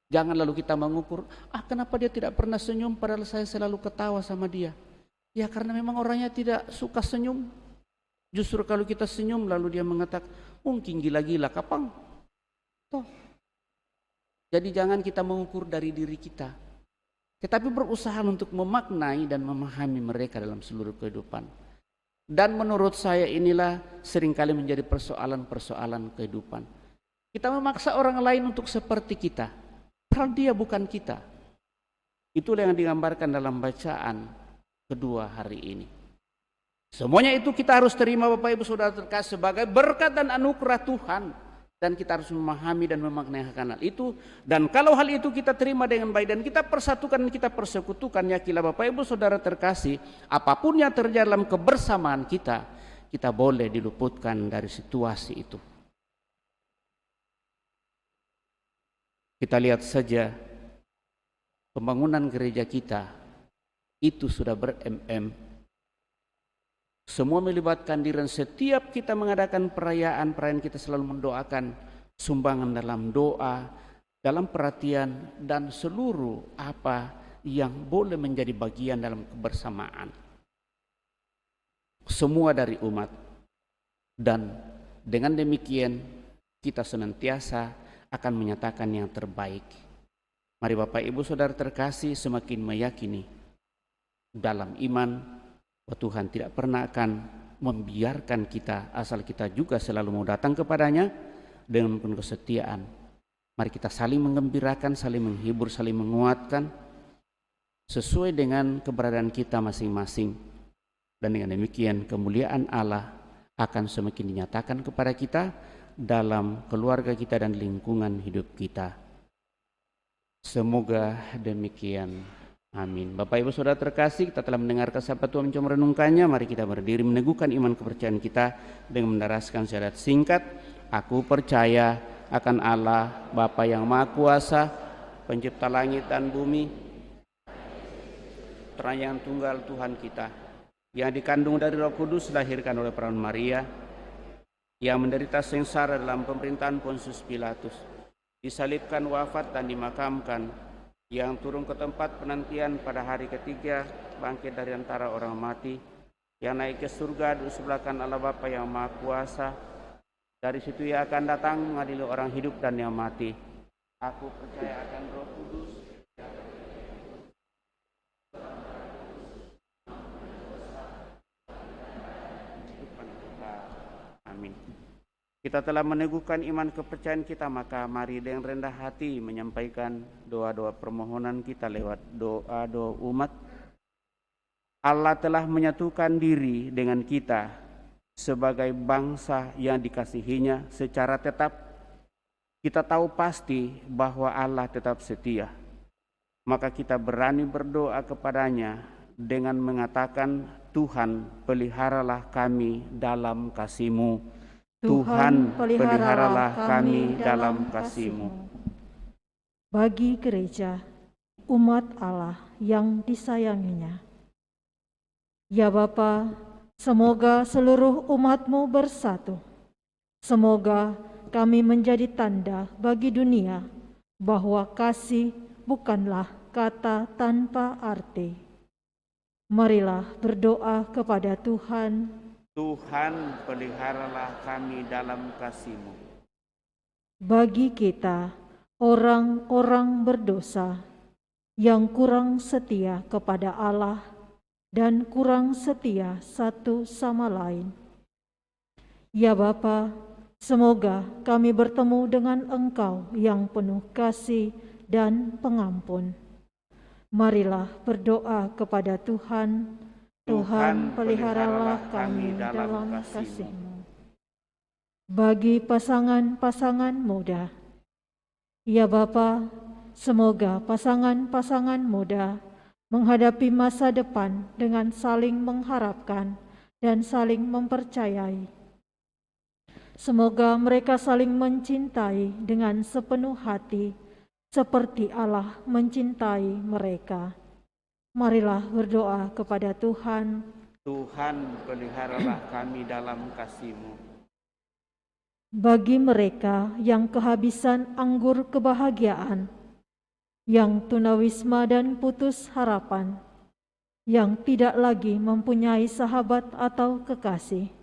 Jangan lalu kita mengukur, kenapa dia tidak pernah senyum padahal saya selalu ketawa sama dia. Ya karena memang orangnya tidak suka senyum. Justru kalau kita senyum lalu dia mengatakan, mungkin gila-gila kapang. Toh. Jadi jangan kita mengukur dari diri kita, tetapi berusaha untuk memaknai dan memahami mereka dalam seluruh kehidupan. Dan menurut saya inilah seringkali menjadi persoalan-persoalan kehidupan. Kita memaksa orang lain untuk seperti kita, padahal dia bukan kita. Itulah yang digambarkan dalam bacaan kedua hari ini. Semuanya itu kita harus terima Bapak Ibu Saudara terkasih sebagai berkat dan anugerah Tuhan. Dan kita harus memahami dan memaknai akan hal itu. Dan kalau hal itu kita terima dengan baik dan kita persatukan dan kita persekutukan, yakinlah Bapak Ibu Saudara terkasih, apapun yang terjadi dalam kebersamaan kita boleh diluputkan dari situasi itu. Kita lihat saja pembangunan gereja kita itu sudah semua melibatkan diri. Setiap kita mengadakan perayaan kita selalu mendoakan sumbangan dalam doa, dalam perhatian, dan seluruh apa yang boleh menjadi bagian dalam kebersamaan. Semua dari umat. Dan dengan demikian kita senantiasa akan menyatakan yang terbaik. Mari Bapak Ibu Saudara terkasih semakin meyakini dalam iman bahwa Tuhan tidak pernah akan membiarkan kita asal kita juga selalu mau datang kepadanya dengan penuh kesetiaan. Mari kita saling menggembirakan, saling menghibur, saling menguatkan sesuai dengan keberadaan kita masing-masing. Dan dengan demikian kemuliaan Allah akan semakin dinyatakan kepada kita dalam keluarga kita dan lingkungan hidup kita. Semoga demikian. Amin. Bapak Ibu Saudara terkasih, kita telah mendengarkan sabda Tuhan mencoba merenungkannya. Mari kita berdiri meneguhkan iman kepercayaan kita dengan mendaraskan syahadat singkat. Aku percaya akan Allah Bapa yang Maha Kuasa, pencipta langit dan bumi, Terang yang tunggal Tuhan kita, yang dikandung dari Roh Kudus, dilahirkan oleh perawan Maria, yang menderita sengsara dalam pemerintahan Pontius Pilatus, disalibkan, wafat dan dimakamkan, yang turun ke tempat penantian pada hari ketiga, bangkit dari antara orang mati, yang naik ke surga duduk sebelah kanan Allah Bapa yang Maha Kuasa. Dari situ ia akan datang mengadili orang hidup dan yang mati. Aku percaya akan Roh Kudus. Amin. Kita telah meneguhkan iman kepercayaan kita, maka mari dengan rendah hati menyampaikan doa-doa permohonan kita lewat doa-doa umat. Allah telah menyatukan diri dengan kita sebagai bangsa yang dikasihinya secara tetap. Kita tahu pasti bahwa Allah tetap setia. Maka kita berani berdoa kepadanya dengan mengatakan, Tuhan peliharalah kami dalam kasih-Mu. Tuhan, peliharalah kami dalam kasih-Mu. Bagi gereja, umat Allah yang disayanginya. Ya Bapa, semoga seluruh umat-Mu bersatu. Semoga kami menjadi tanda bagi dunia bahwa kasih bukanlah kata tanpa arti. Marilah berdoa kepada Tuhan. Tuhan, peliharalah kami dalam kasih-Mu. Bagi kita, orang-orang berdosa yang kurang setia kepada Allah dan kurang setia satu sama lain. Ya Bapa, semoga kami bertemu dengan Engkau yang penuh kasih dan pengampun. Marilah berdoa kepada Tuhan. Tuhan, peliharalah kami dalam kasih-Mu. Bagi pasangan-pasangan muda, ya Bapa, semoga pasangan-pasangan muda menghadapi masa depan dengan saling mengharapkan dan saling mempercayai. Semoga mereka saling mencintai dengan sepenuh hati, seperti Allah mencintai mereka. Marilah berdoa kepada Tuhan. Tuhan, peliharalah kami dalam kasih-Mu. Bagi mereka yang kehabisan anggur kebahagiaan, yang tunawisma dan putus harapan, yang tidak lagi mempunyai sahabat atau kekasih.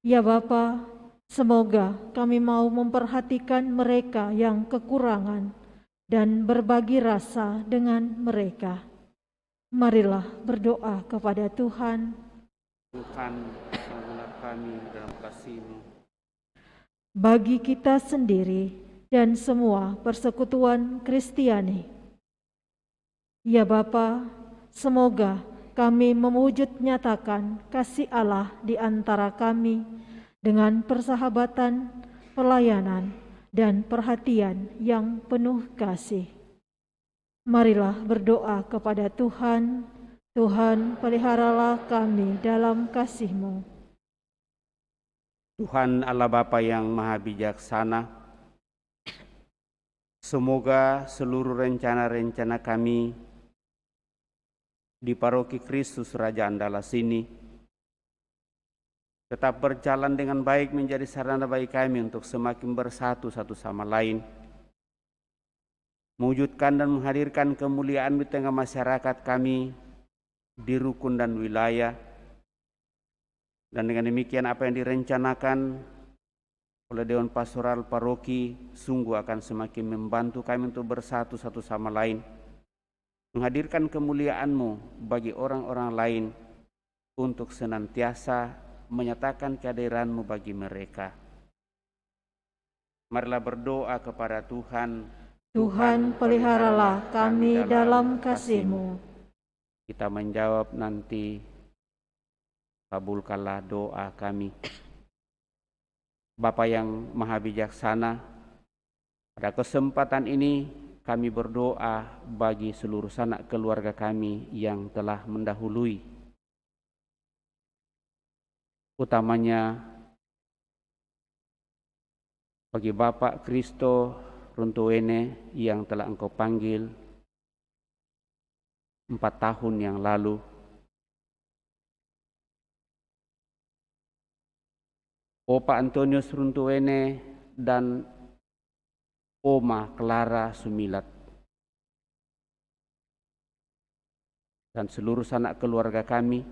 Ya Bapa, semoga kami mau memperhatikan mereka yang kekurangan dan berbagi rasa dengan mereka. Marilah berdoa kepada Tuhan. Tuhan, sambunglah kami dalam kasih-Mu. Bagi kita sendiri dan semua persekutuan Kristiani. Ya Bapa, semoga kami mewujud nyatakan kasih Allah di antara kami dengan persahabatan, pelayanan, dan perhatian yang penuh kasih. Marilah berdoa kepada Tuhan. Tuhan, peliharalah kami dalam kasih-Mu. Tuhan Allah Bapa yang Maha Bijaksana, semoga seluruh rencana-rencana kami di Paroki Kristus Raja Andalas ini tetap berjalan dengan baik, menjadi sarana bagi kami untuk semakin bersatu satu sama lain, mewujudkan dan menghadirkan kemuliaan di tengah masyarakat kami di rukun dan wilayah. Dan dengan demikian apa yang direncanakan oleh Dewan Pastoral Paroki sungguh akan semakin membantu kami untuk bersatu satu sama lain, menghadirkan kemuliaan-Mu bagi orang-orang lain, untuk senantiasa menyatakan kehadiran-Mu bagi mereka. Marilah berdoa kepada Tuhan. Tuhan, peliharalah kami dalam kasih-Mu. Kita menjawab nanti, kabulkanlah doa kami. Bapa yang Maha Bijaksana, pada kesempatan ini kami berdoa bagi seluruh sanak keluarga kami yang telah mendahului, utamanya bagi Bapak Kristo Runtuwene yang telah Engkau panggil 4 tahun yang lalu. Opa Antonius Runtuwene dan Oma Clara Sumilat, dan seluruh sanak keluarga kami,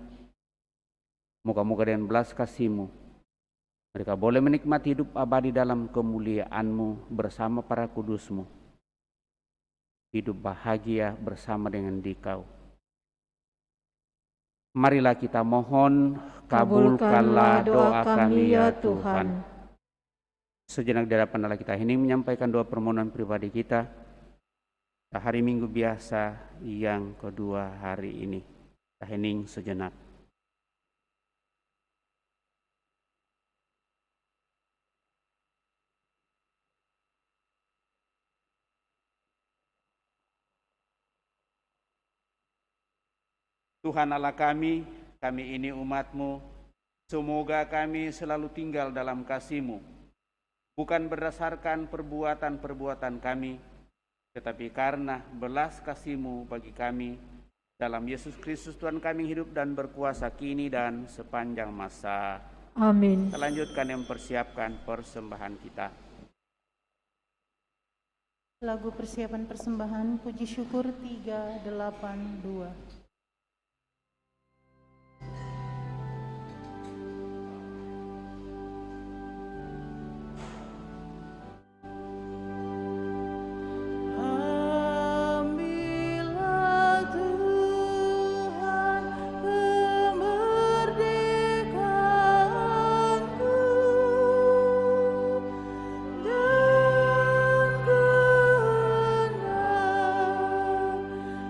moga-moga dengan belas kasih-Mu mereka boleh menikmati hidup abadi dalam kemuliaan-Mu bersama para kudus-Mu, hidup bahagia bersama dengan Dikau. Marilah kita mohon, kabulkanlah doa kami ya Tuhan. Sejenak di hadapan Allah kita hening menyampaikan doa permohonan pribadi kita hari Minggu biasa yang kedua hari ini. Kita hening sejenak. Tuhan Allah kami ini umat-Mu, semoga kami selalu tinggal dalam kasih-Mu, bukan berdasarkan perbuatan-perbuatan kami, tetapi karena belas kasih-Mu bagi kami, dalam Yesus Kristus Tuhan kami hidup dan berkuasa kini dan sepanjang masa. Amin. Kita lanjutkan yang mempersiapkan persembahan kita. Lagu persiapan persembahan Puji Syukur 382.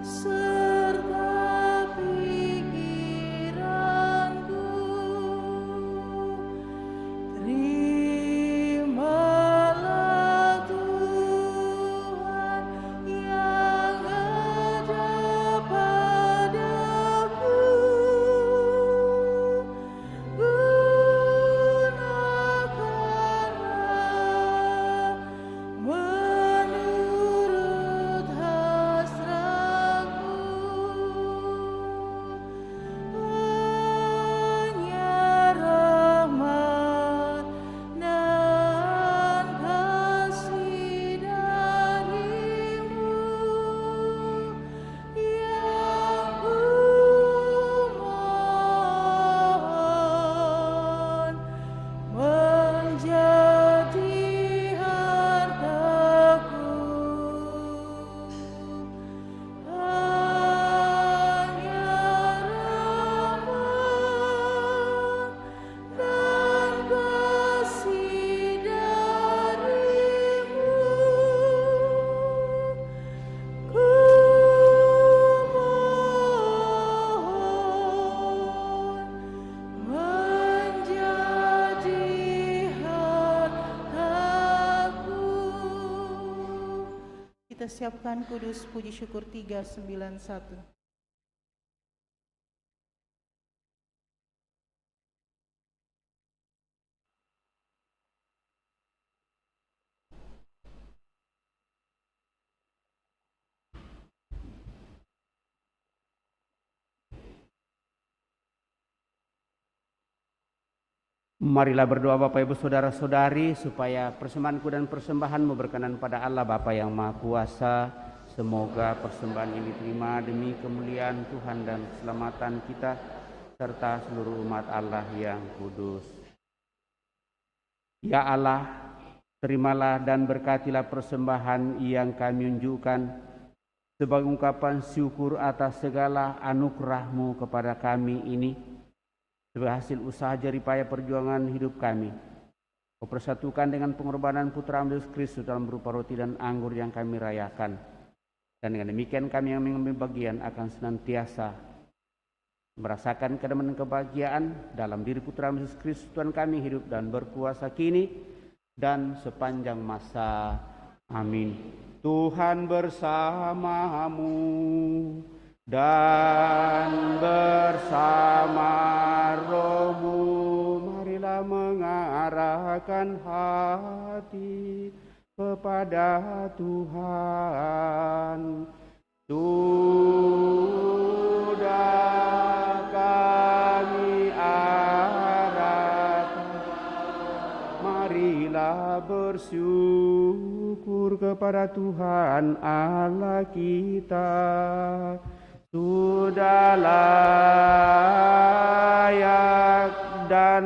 Serta kita siapkan kudus puji syukur 391. Marilah berdoa Bapak Ibu Saudara-saudari supaya persembahanku dan persembahanmu berkenan pada Allah Bapa yang Maha Kuasa. Semoga persembahan ini terima demi kemuliaan Tuhan dan keselamatan kita serta seluruh umat Allah yang kudus. Ya Allah, terimalah dan berkatilah persembahan yang kami unjukkan sebagai ungkapan syukur atas segala anugerah-Mu kepada kami ini, sebagai hasil usaha jeripaya perjuangan hidup kami. Kau persatukan dengan pengorbanan Putra Yesus Kristus dalam berupa roti dan anggur yang kami rayakan. Dan dengan demikian kami yang mengambil bagian akan senantiasa merasakan kedamaian dan kebahagiaan dalam diri Putra Yesus Kristus Tuhan kami, hidup dan berkuasa kini dan sepanjang masa. Amin. Tuhan bersamamu dan bersama rohmu, marilah mengarahkan hati kepada Tuhan. Sudah kami arahkan, marilah bersyukur kepada Tuhan Allah kita. Sudah layak dan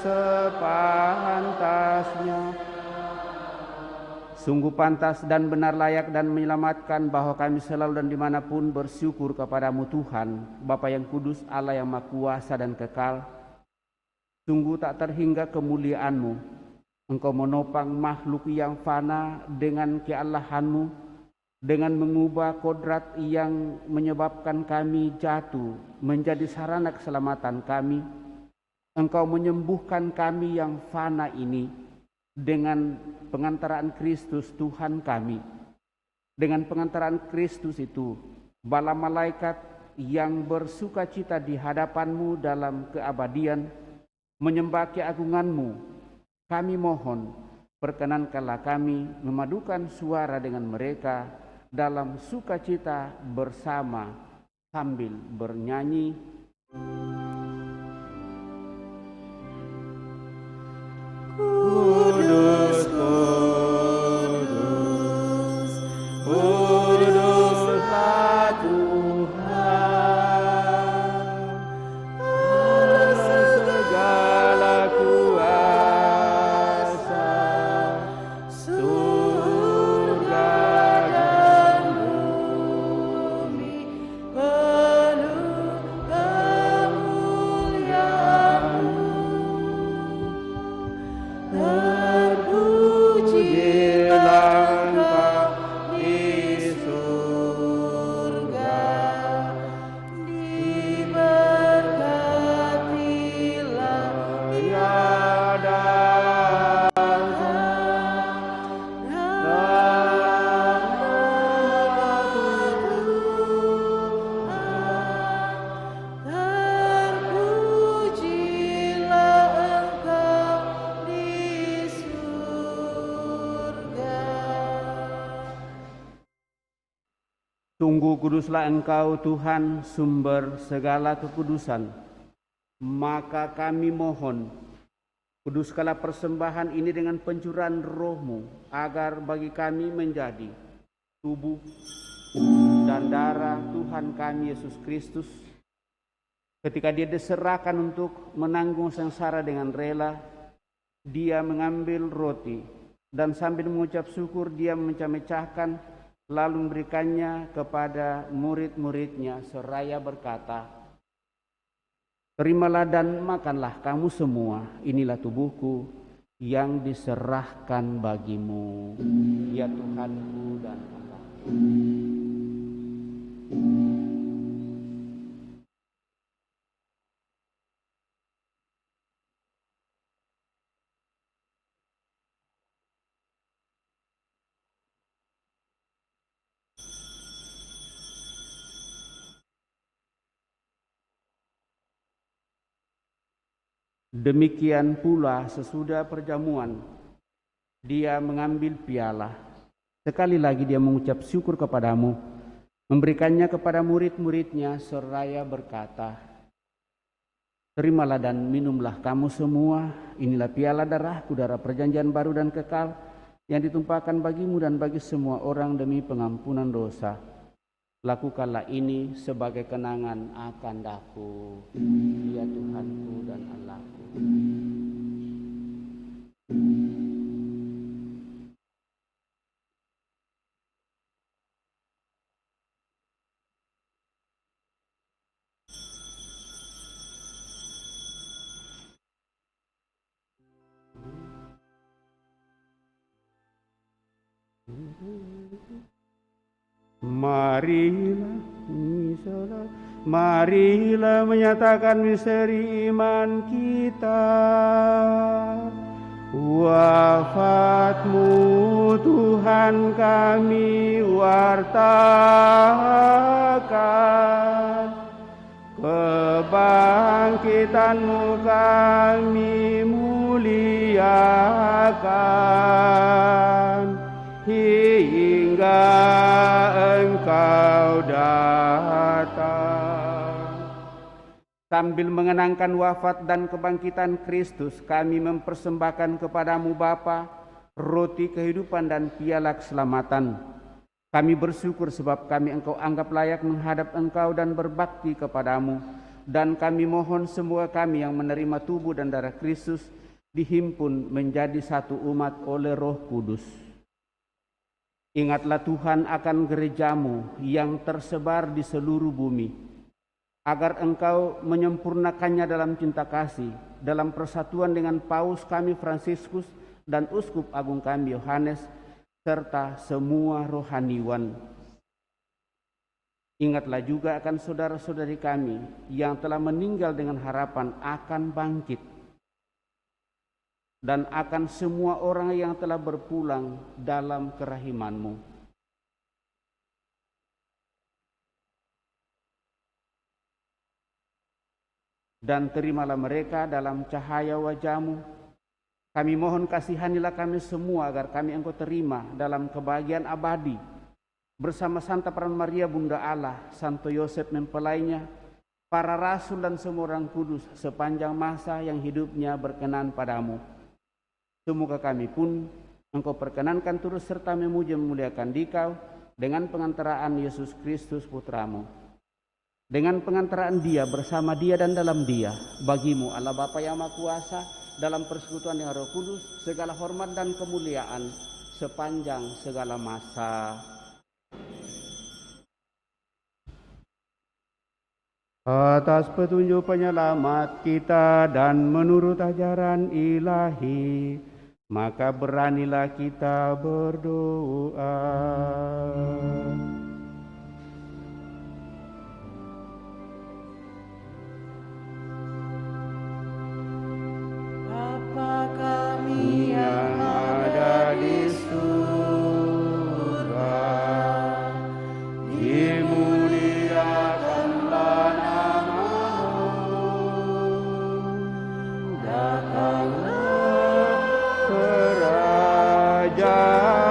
sepantasnya, sungguh pantas dan benar, layak dan menyelamatkan bahwa kami selalu dan dimanapun bersyukur kepadamu Tuhan, Bapa yang kudus, Allah yang Maha Kuasa dan kekal. Sungguh tak terhingga kemuliaan-Mu. Engkau menopang makhluk yang fana dengan keallahan-Mu, dengan mengubah kodrat yang menyebabkan kami jatuh menjadi sarana keselamatan kami. Engkau menyembuhkan kami yang fana ini dengan pengantaraan Kristus Tuhan kami. Dengan pengantaraan Kristus itu, bala malaikat yang bersuka cita di hadapan-Mu dalam keabadian menyembah keagungan-Mu. Kami mohon, perkenankanlah kami memadukan suara dengan mereka dalam sukacita bersama sambil bernyanyi. Kudus, kudus, kuduslah Tuhan, Allah segala kuasa, surga dan bumi penuh kemuliaan-Mu. Terpujilah Engkau di surga, diberkatilah ya datang dalam nama Tuhan. Terpujilah Engkau di surga. Sungguh kuduslah Engkau Tuhan, sumber segala kekudusan. Maka kami mohon, kuduskanlah persembahan ini dengan pencurahan Roh-Mu, agar bagi kami menjadi tubuh dan darah Tuhan kami Yesus Kristus. Ketika Dia diserahkan untuk menanggung sengsara dengan rela, Dia mengambil roti dan sambil mengucap syukur Dia memecah-mecahkan, lalu memberikannya kepada murid-muridnya seraya berkata, "Terimalah dan makanlah kamu semua, inilah tubuhku yang diserahkan bagimu." Ya Tuhanku dan Allahku. Demikian pula sesudah perjamuan, dia mengambil piala. Sekali lagi dia mengucap syukur kepadamu, memberikannya kepada murid-muridnya seraya berkata, "Terimalah dan minumlah kamu semua, inilah piala darahku, darah perjanjian baru dan kekal, yang ditumpahkan bagimu dan bagi semua orang demi pengampunan dosa. Lakukanlah ini sebagai kenangan akan aku, ya Tuhanku dan Allahku." Marilah menyatakan misteri iman kita. Wafatmu Tuhan kami wartakan, kebangkitanmu kami muliakan, hingga Engkau datang. Sambil mengenangkan wafat dan kebangkitan Kristus, kami mempersembahkan kepadamu Bapa, roti kehidupan dan piala keselamatan. Kami bersyukur sebab kami Engkau anggap layak menghadap Engkau dan berbakti kepadamu. Dan kami mohon semua kami yang menerima tubuh dan darah Kristus dihimpun menjadi satu umat oleh Roh Kudus. Ingatlah Tuhan akan gerejamu yang tersebar di seluruh bumi, agar Engkau menyempurnakannya dalam cinta kasih, dalam persatuan dengan Paus kami Fransiskus dan Uskup Agung kami Yohanes, serta semua rohaniwan. Ingatlah juga akan saudara-saudari kami yang telah meninggal dengan harapan akan bangkit, dan akan semua orang yang telah berpulang dalam kerahiman-Mu. Dan terimalah mereka dalam cahaya wajah-Mu. Kami mohon kasihanilah kami semua agar kami Engkau terima dalam kebahagiaan abadi bersama Santa Peran Maria Bunda Allah, Santo Yosef mempelainya, para rasul dan semua orang kudus sepanjang masa yang hidupnya berkenan padamu. Semoga kami pun Engkau perkenankan turut serta memuji memuliakan Dikau dengan pengantaraan Yesus Kristus Putramu. Dengan pengantaraan Dia, bersama Dia dan dalam Dia, bagimu Allah Bapa yang Maha Kuasa, dalam persekutuan yang Roh Kudus, segala hormat dan kemuliaan sepanjang segala masa. Atas petunjuk penyelamat kita dan menurut ajaran ilahi, maka beranilah kita berdoa. Bapa kami yang ada di surga, dimuliakanlah nama-Mu, datanglah kerajaan-Mu,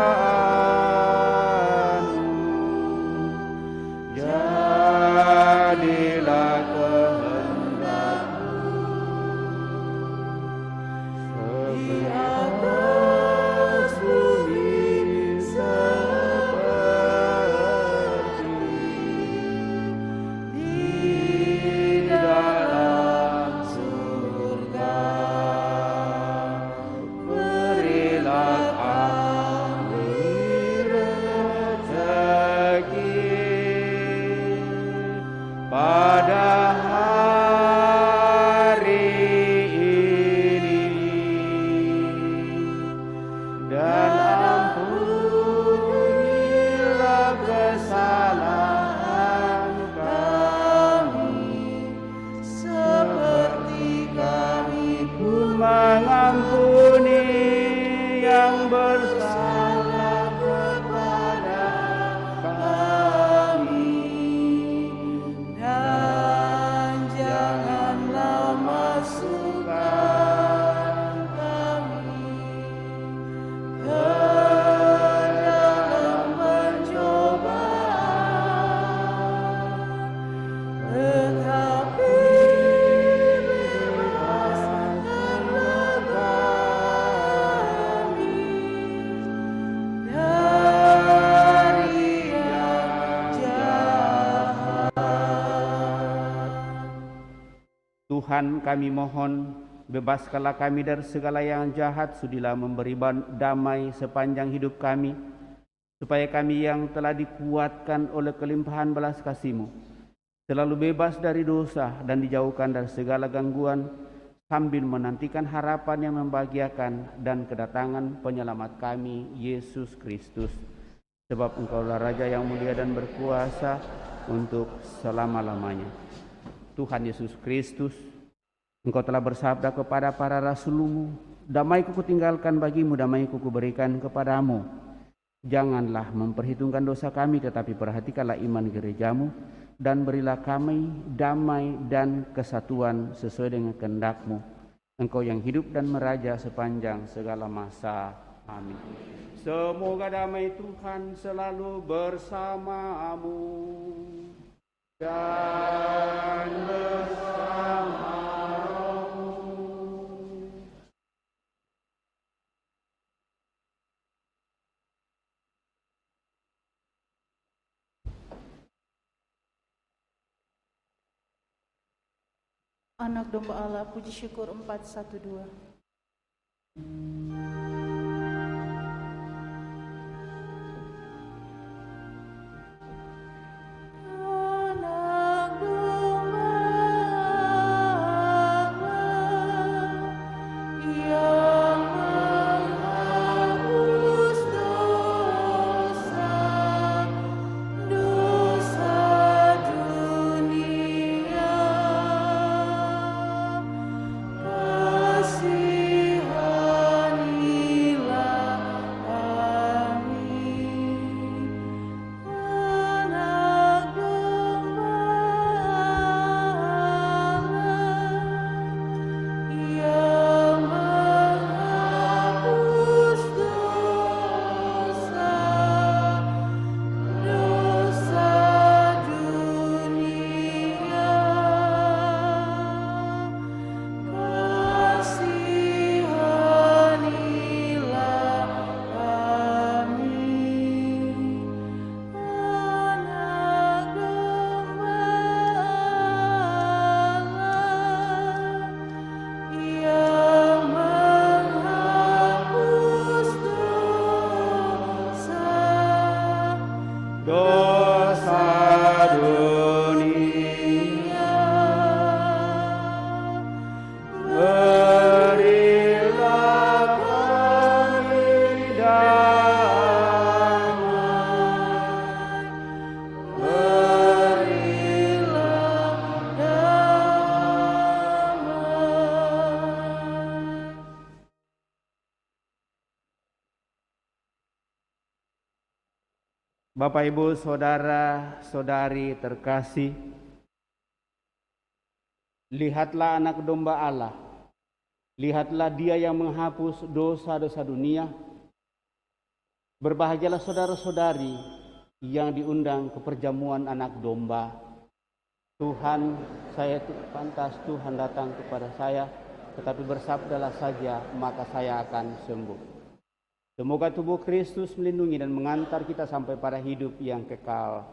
Tuhan, kami mohon, bebaskanlah kami dari segala yang jahat, sudilah memberi damai sepanjang hidup kami, supaya kami yang telah dikuatkan oleh kelimpahan belas kasih-Mu selalu bebas dari dosa dan dijauhkan dari segala gangguan, sambil menantikan harapan yang membahagiakan dan kedatangan penyelamat kami, Yesus Kristus. Sebab Engkaulah Raja yang mulia dan berkuasa untuk selama-lamanya. Tuhan Yesus Kristus, Engkau telah bersabda kepada para rasul-Mu, damai-Ku kutinggalkan bagimu, damai-Ku kuberikan kepadamu. Janganlah memperhitungkan dosa kami, tetapi perhatikanlah iman gereja-Mu, dan berilah kami damai dan kesatuan sesuai dengan kehendak-Mu. Engkau yang hidup dan meraja sepanjang segala masa. Amin. Semoga damai Tuhan selalu bersamamu dan bersama rohmu. Anak domba Allah, puji syukur 412. Bapak, Ibu, Saudara, Saudari terkasih, lihatlah anak domba Allah, lihatlah Dia yang menghapus dosa-dosa dunia. Berbahagialah saudara-saudari yang diundang ke perjamuan anak domba. Tuhan, saya tidak pantas Tuhan datang kepada saya, tetapi bersabdalah saja, maka saya akan sembuh. Semoga tubuh Kristus melindungi dan mengantar kita sampai pada hidup yang kekal.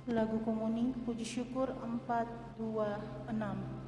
Lagu Komuni Puji Syukur 426.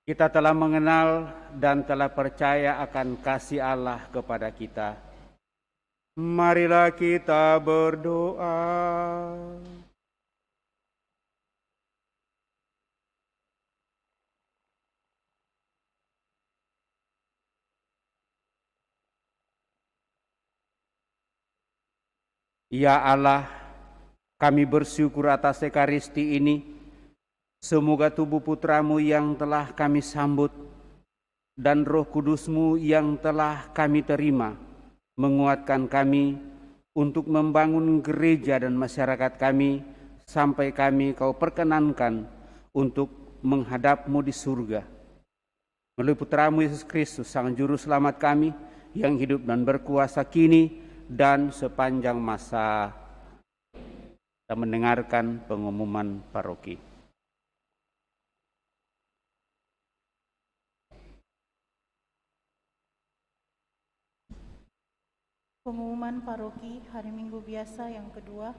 Kita telah mengenal dan telah percaya akan kasih Allah kepada kita. Marilah kita berdoa. Ya Allah, kami bersyukur atas Ekaristi ini. Semoga tubuh Putramu yang telah kami sambut dan Roh Kudus-Mu yang telah kami terima menguatkan kami untuk membangun gereja dan masyarakat kami sampai kami Kau perkenankan untuk menghadap-Mu di surga. Melalui Putramu Yesus Kristus, Sang Juru Selamat kami yang hidup dan berkuasa kini dan sepanjang masa. Kita mendengarkan pengumuman paroki. Pengumuman paroki hari Minggu biasa yang kedua,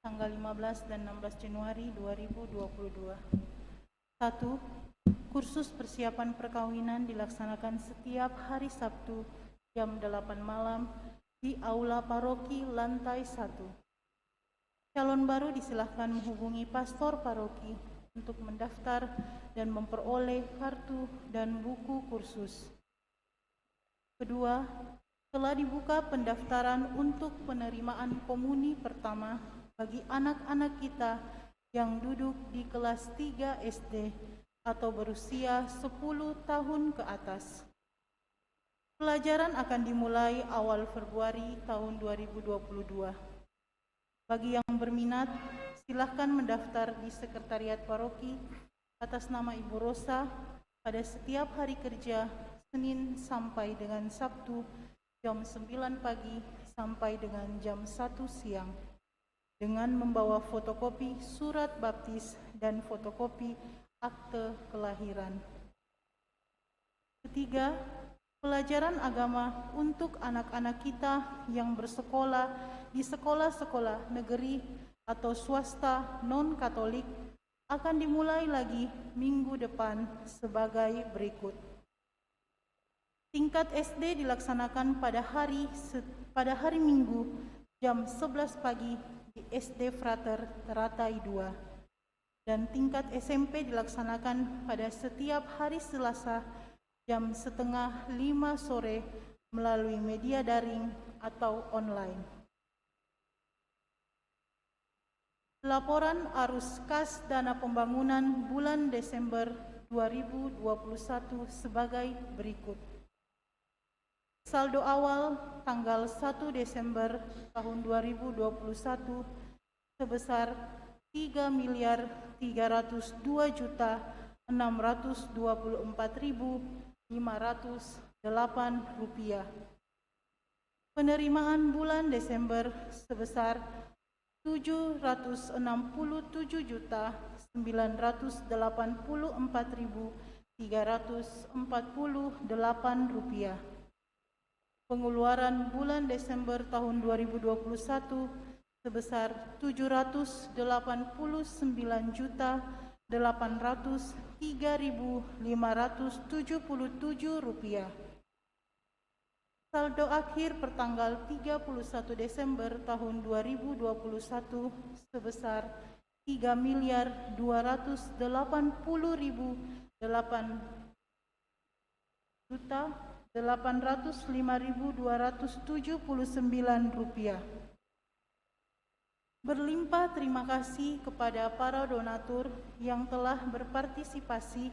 tanggal 15 dan 16 Januari 2022. 1. Kursus persiapan perkawinan dilaksanakan setiap hari Sabtu jam 8 malam di Aula Paroki lantai 1. Calon baru disilahkan menghubungi pastor paroki untuk mendaftar dan memperoleh kartu dan buku kursus. Kedua, telah dibuka pendaftaran untuk penerimaan komuni pertama bagi anak-anak kita yang duduk di kelas 3 SD atau berusia 10 tahun ke atas. Pelajaran akan dimulai awal Februari tahun 2022. Bagi yang berminat, silahkan mendaftar di Sekretariat Paroki atas nama Ibu Rosa pada setiap hari kerja Senin sampai dengan Sabtu jam 9 pagi sampai dengan jam 1 siang dengan membawa fotokopi surat baptis dan fotokopi akte kelahiran. Ketiga, pelajaran agama untuk anak-anak kita yang bersekolah di sekolah-sekolah negeri atau swasta non-Katolik akan dimulai lagi minggu depan sebagai berikut. Tingkat SD dilaksanakan pada hari Minggu jam 11 pagi di SD Frater Teratai 2 dan tingkat SMP dilaksanakan pada setiap hari Selasa jam 4:30 sore melalui media daring atau online. Laporan arus kas dana pembangunan bulan Desember 2021 sebagai berikut. Saldo awal tanggal 1 Desember tahun 2021 sebesar 3.324.508 rupiah. Penerimaan bulan Desember sebesar 769.984.348 rupiah. Pengeluaran bulan Desember tahun 2021 sebesar 789.803.577 rupiah. Saldo akhir pertanggal 31 Desember tahun 2021 sebesar 3.280.805.279 rupiah. Berlimpah terima kasih kepada para donatur yang telah berpartisipasi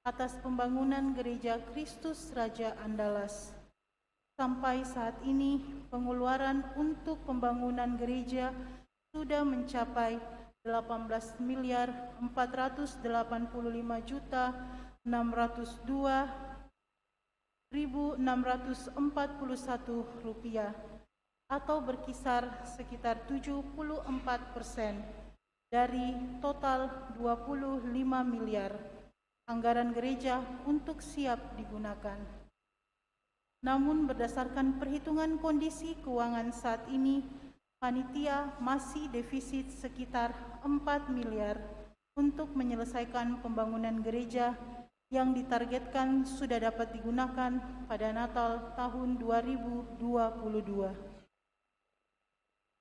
atas pembangunan Gereja Kristus Raja Andalas. Sampai saat ini, pengeluaran untuk pembangunan gereja sudah mencapai 18.485.602.641 rupiah atau berkisar sekitar 74% dari total 25 miliar anggaran gereja untuk siap digunakan. Namun berdasarkan perhitungan kondisi keuangan saat ini, panitia masih defisit sekitar 4 miliar untuk menyelesaikan pembangunan gereja yang ditargetkan sudah dapat digunakan pada Natal tahun 2022.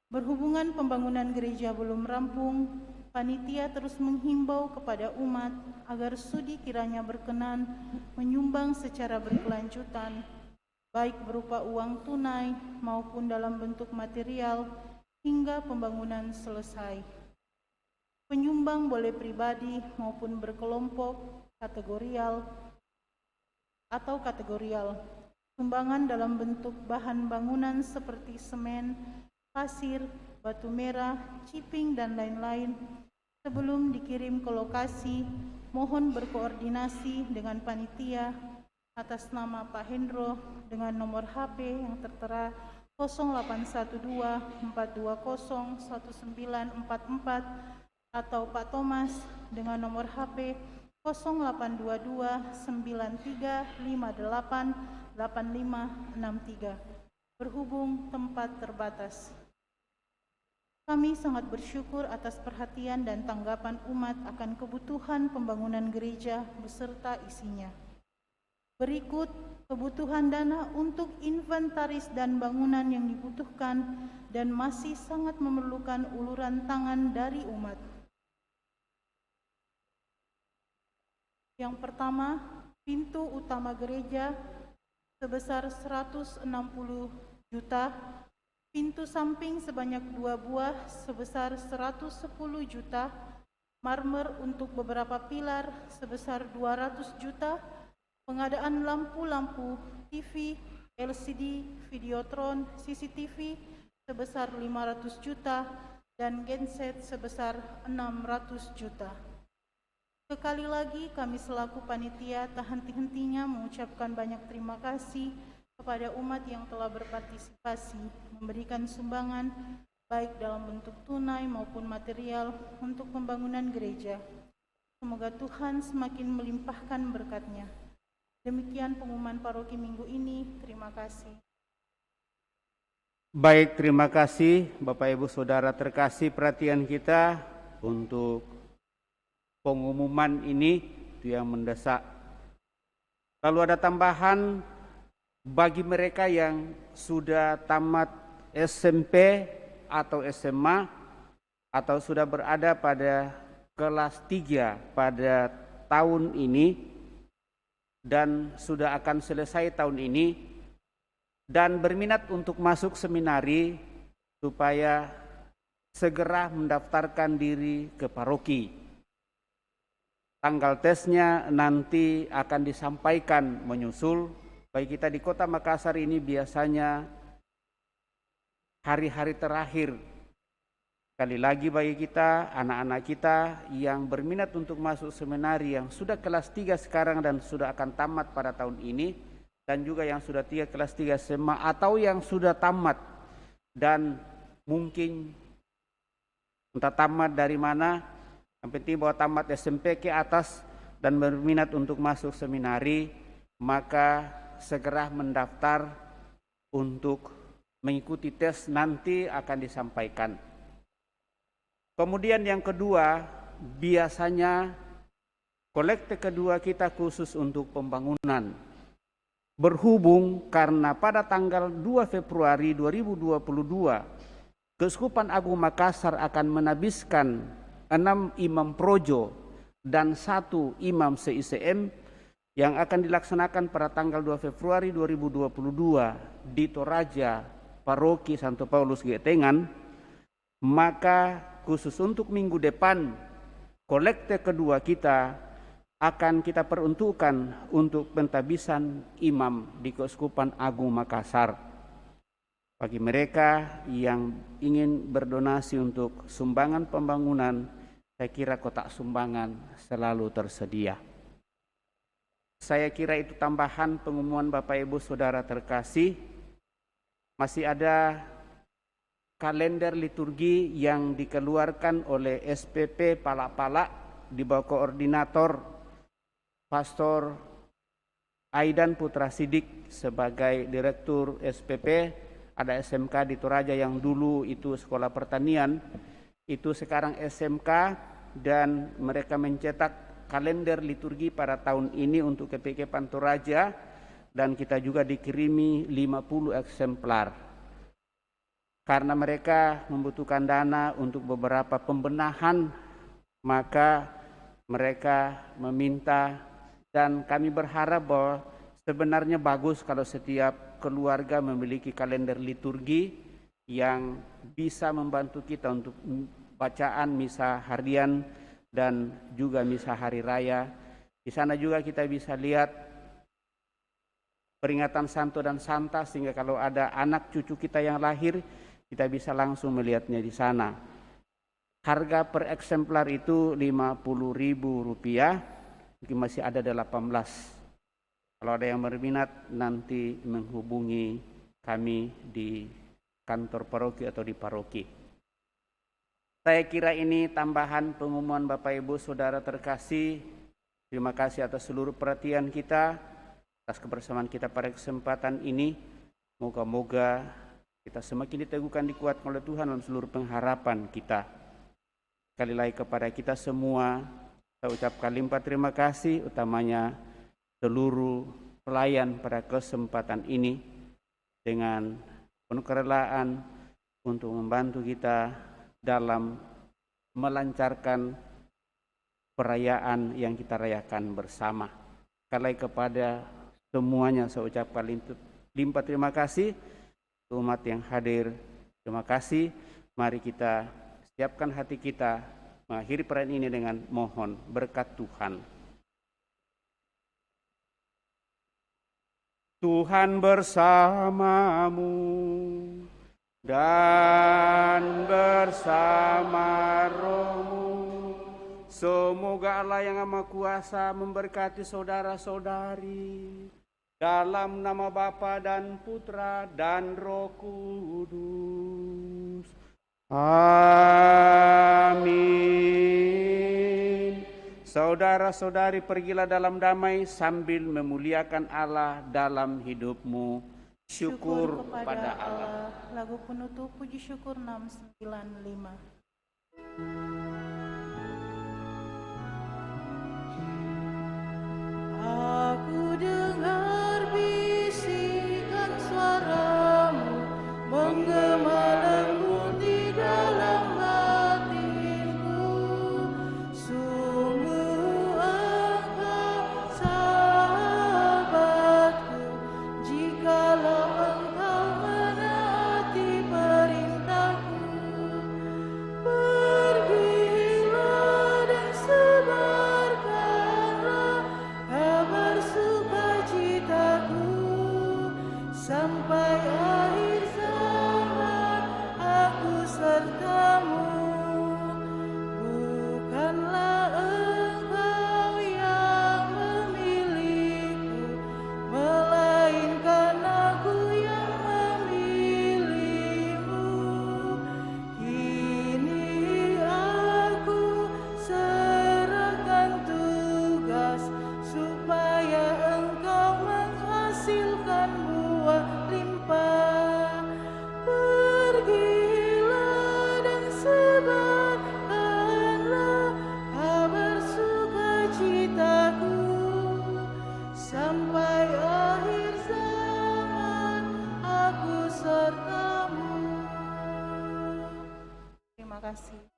Berhubungan pembangunan gereja belum rampung, panitia terus menghimbau kepada umat agar sudi kiranya berkenan menyumbang secara berkelanjutan, baik berupa uang tunai maupun dalam bentuk material hingga pembangunan selesai. Penyumbang boleh pribadi maupun berkelompok, kategorial. Sumbangan dalam bentuk bahan bangunan seperti semen, pasir, batu merah, ciping, dan lain-lain. Sebelum dikirim ke lokasi, mohon berkoordinasi dengan panitia atas nama Pak Hendro dengan nomor HP yang tertera 0812-420-1944 atau Pak Thomas dengan nomor HP 0822-9358-8563. Berhubung tempat terbatas. Kami sangat bersyukur atas perhatian dan tanggapan umat akan kebutuhan pembangunan gereja beserta isinya. Berikut kebutuhan dana untuk inventaris dan bangunan yang dibutuhkan dan masih sangat memerlukan uluran tangan dari umat. Yang pertama, pintu utama gereja sebesar 160 juta, pintu samping sebanyak 2 buah sebesar 110 juta, marmer untuk beberapa pilar sebesar 200 juta, pengadaan lampu-lampu TV, LCD, Videotron, CCTV sebesar 500 juta, dan genset sebesar 600 juta. Sekali lagi kami selaku panitia tak henti-hentinya mengucapkan banyak terima kasih kepada umat yang telah berpartisipasi memberikan sumbangan baik dalam bentuk tunai maupun material untuk pembangunan gereja. Semoga Tuhan semakin melimpahkan berkat-Nya. Demikian pengumuman paroki minggu ini. Terima kasih. Baik, terima kasih Bapak Ibu Saudara terkasih, perhatian kita untuk pengumuman ini itu yang mendesak. Lalu ada tambahan bagi mereka yang sudah tamat SMP atau SMA atau sudah berada pada kelas 3 pada tahun ini dan sudah akan selesai tahun ini dan berminat untuk masuk seminari supaya segera mendaftarkan diri ke paroki. Tanggal tesnya nanti akan disampaikan menyusul. Bagi kita di Kota Makassar ini biasanya hari-hari terakhir. Sekali lagi bagi kita, anak-anak kita yang berminat untuk masuk seminari yang sudah kelas 3 sekarang dan sudah akan tamat pada tahun ini, dan juga yang sudah kelas 3 SMA atau yang sudah tamat dan mungkin entah tamat dari mana, yang penting bahwa tamat SMP ke atas dan berminat untuk masuk seminari, maka segera mendaftar untuk mengikuti tes nanti akan disampaikan. Kemudian yang kedua, biasanya kolekte kedua kita khusus untuk pembangunan. Berhubung karena pada tanggal 2 Februari 2022, Keuskupan Agung Makassar akan menabiskan 6 imam projo dan 1 imam CICM yang akan dilaksanakan pada tanggal 2 Februari 2022 di Toraja, Paroki Santo Paulus Getengan, maka khusus untuk minggu depan kolekte kedua kita akan kita peruntukkan untuk pentabisan imam di Keuskupan Agung Makassar. Bagi mereka yang ingin berdonasi untuk sumbangan pembangunan, saya kira kotak sumbangan selalu tersedia. Saya kira itu tambahan pengumuman Bapak Ibu Saudara terkasih. Masih ada kalender liturgi yang dikeluarkan oleh SPP Palak-Palak di bawah koordinator Pastor Aidan Putra Sidik sebagai Direktur SPP. Ada SMK di Toraja yang dulu itu sekolah pertanian, itu sekarang SMK, dan mereka mencetak kalender liturgi pada tahun ini untuk KPK Toraja, dan kita juga dikirimi 50 eksemplar. Karena mereka membutuhkan dana untuk beberapa pembenahan, maka mereka meminta, dan kami berharap bahwa sebenarnya bagus kalau setiap keluarga memiliki kalender liturgi yang bisa membantu kita untuk bacaan misa harian dan juga misa hari raya. Di sana juga kita bisa lihat peringatan Santo dan Santa, sehingga kalau ada anak cucu kita yang lahir, kita bisa langsung melihatnya di sana. Harga per eksemplar itu Rp50.000, mungkin masih ada 18. Kalau ada yang berminat, nanti menghubungi kami di kantor paroki atau di paroki. Saya kira ini tambahan pengumuman Bapak Ibu Saudara terkasih. Terima kasih atas seluruh perhatian kita, atas kebersamaan kita pada kesempatan ini. Moga-moga kita semakin diteguhkan, dikuatkan oleh Tuhan dalam seluruh pengharapan kita. Sekali lagi kepada kita semua, saya ucapkan limpah terima kasih, utamanya seluruh pelayan pada kesempatan ini dengan penuh kerelaan untuk membantu kita dalam melancarkan perayaan yang kita rayakan bersama. Sekali kepada semuanya saya ucapkan limpah terima kasih. Umat yang hadir, terima kasih. Mari kita siapkan hati kita mengakhiri perayaan ini dengan mohon berkat Tuhan. Tuhan bersamamu dan bersama rohmu. Semoga Allah yang Maha Kuasa memberkati saudara-saudari dalam nama Bapa dan Putra dan Roh Kudus. Amin. Saudara-saudari, pergilah dalam damai sambil memuliakan Allah dalam hidupmu. Syukur kepada Allah. Lagu penutup puji syukur 695. Aku dengar bisikan suaramu menggema lembut di dalam batinku. Sungguh engkau sahabatku, jikalau engkau menaati perintahku. Pergilah dan sebarkanlah kabar sukacitaku sampai akhir zaman. Aku sertamu. Bukanlah engkau yang memilihku, melainkan aku yang memilihmu. Kini aku serahkan tugas supaya engkau menghasilkan buah limpah. Pergilah dan sebarkanlah kabar sukacitaku sampai akhir zaman. Aku sertamu. Terima kasih.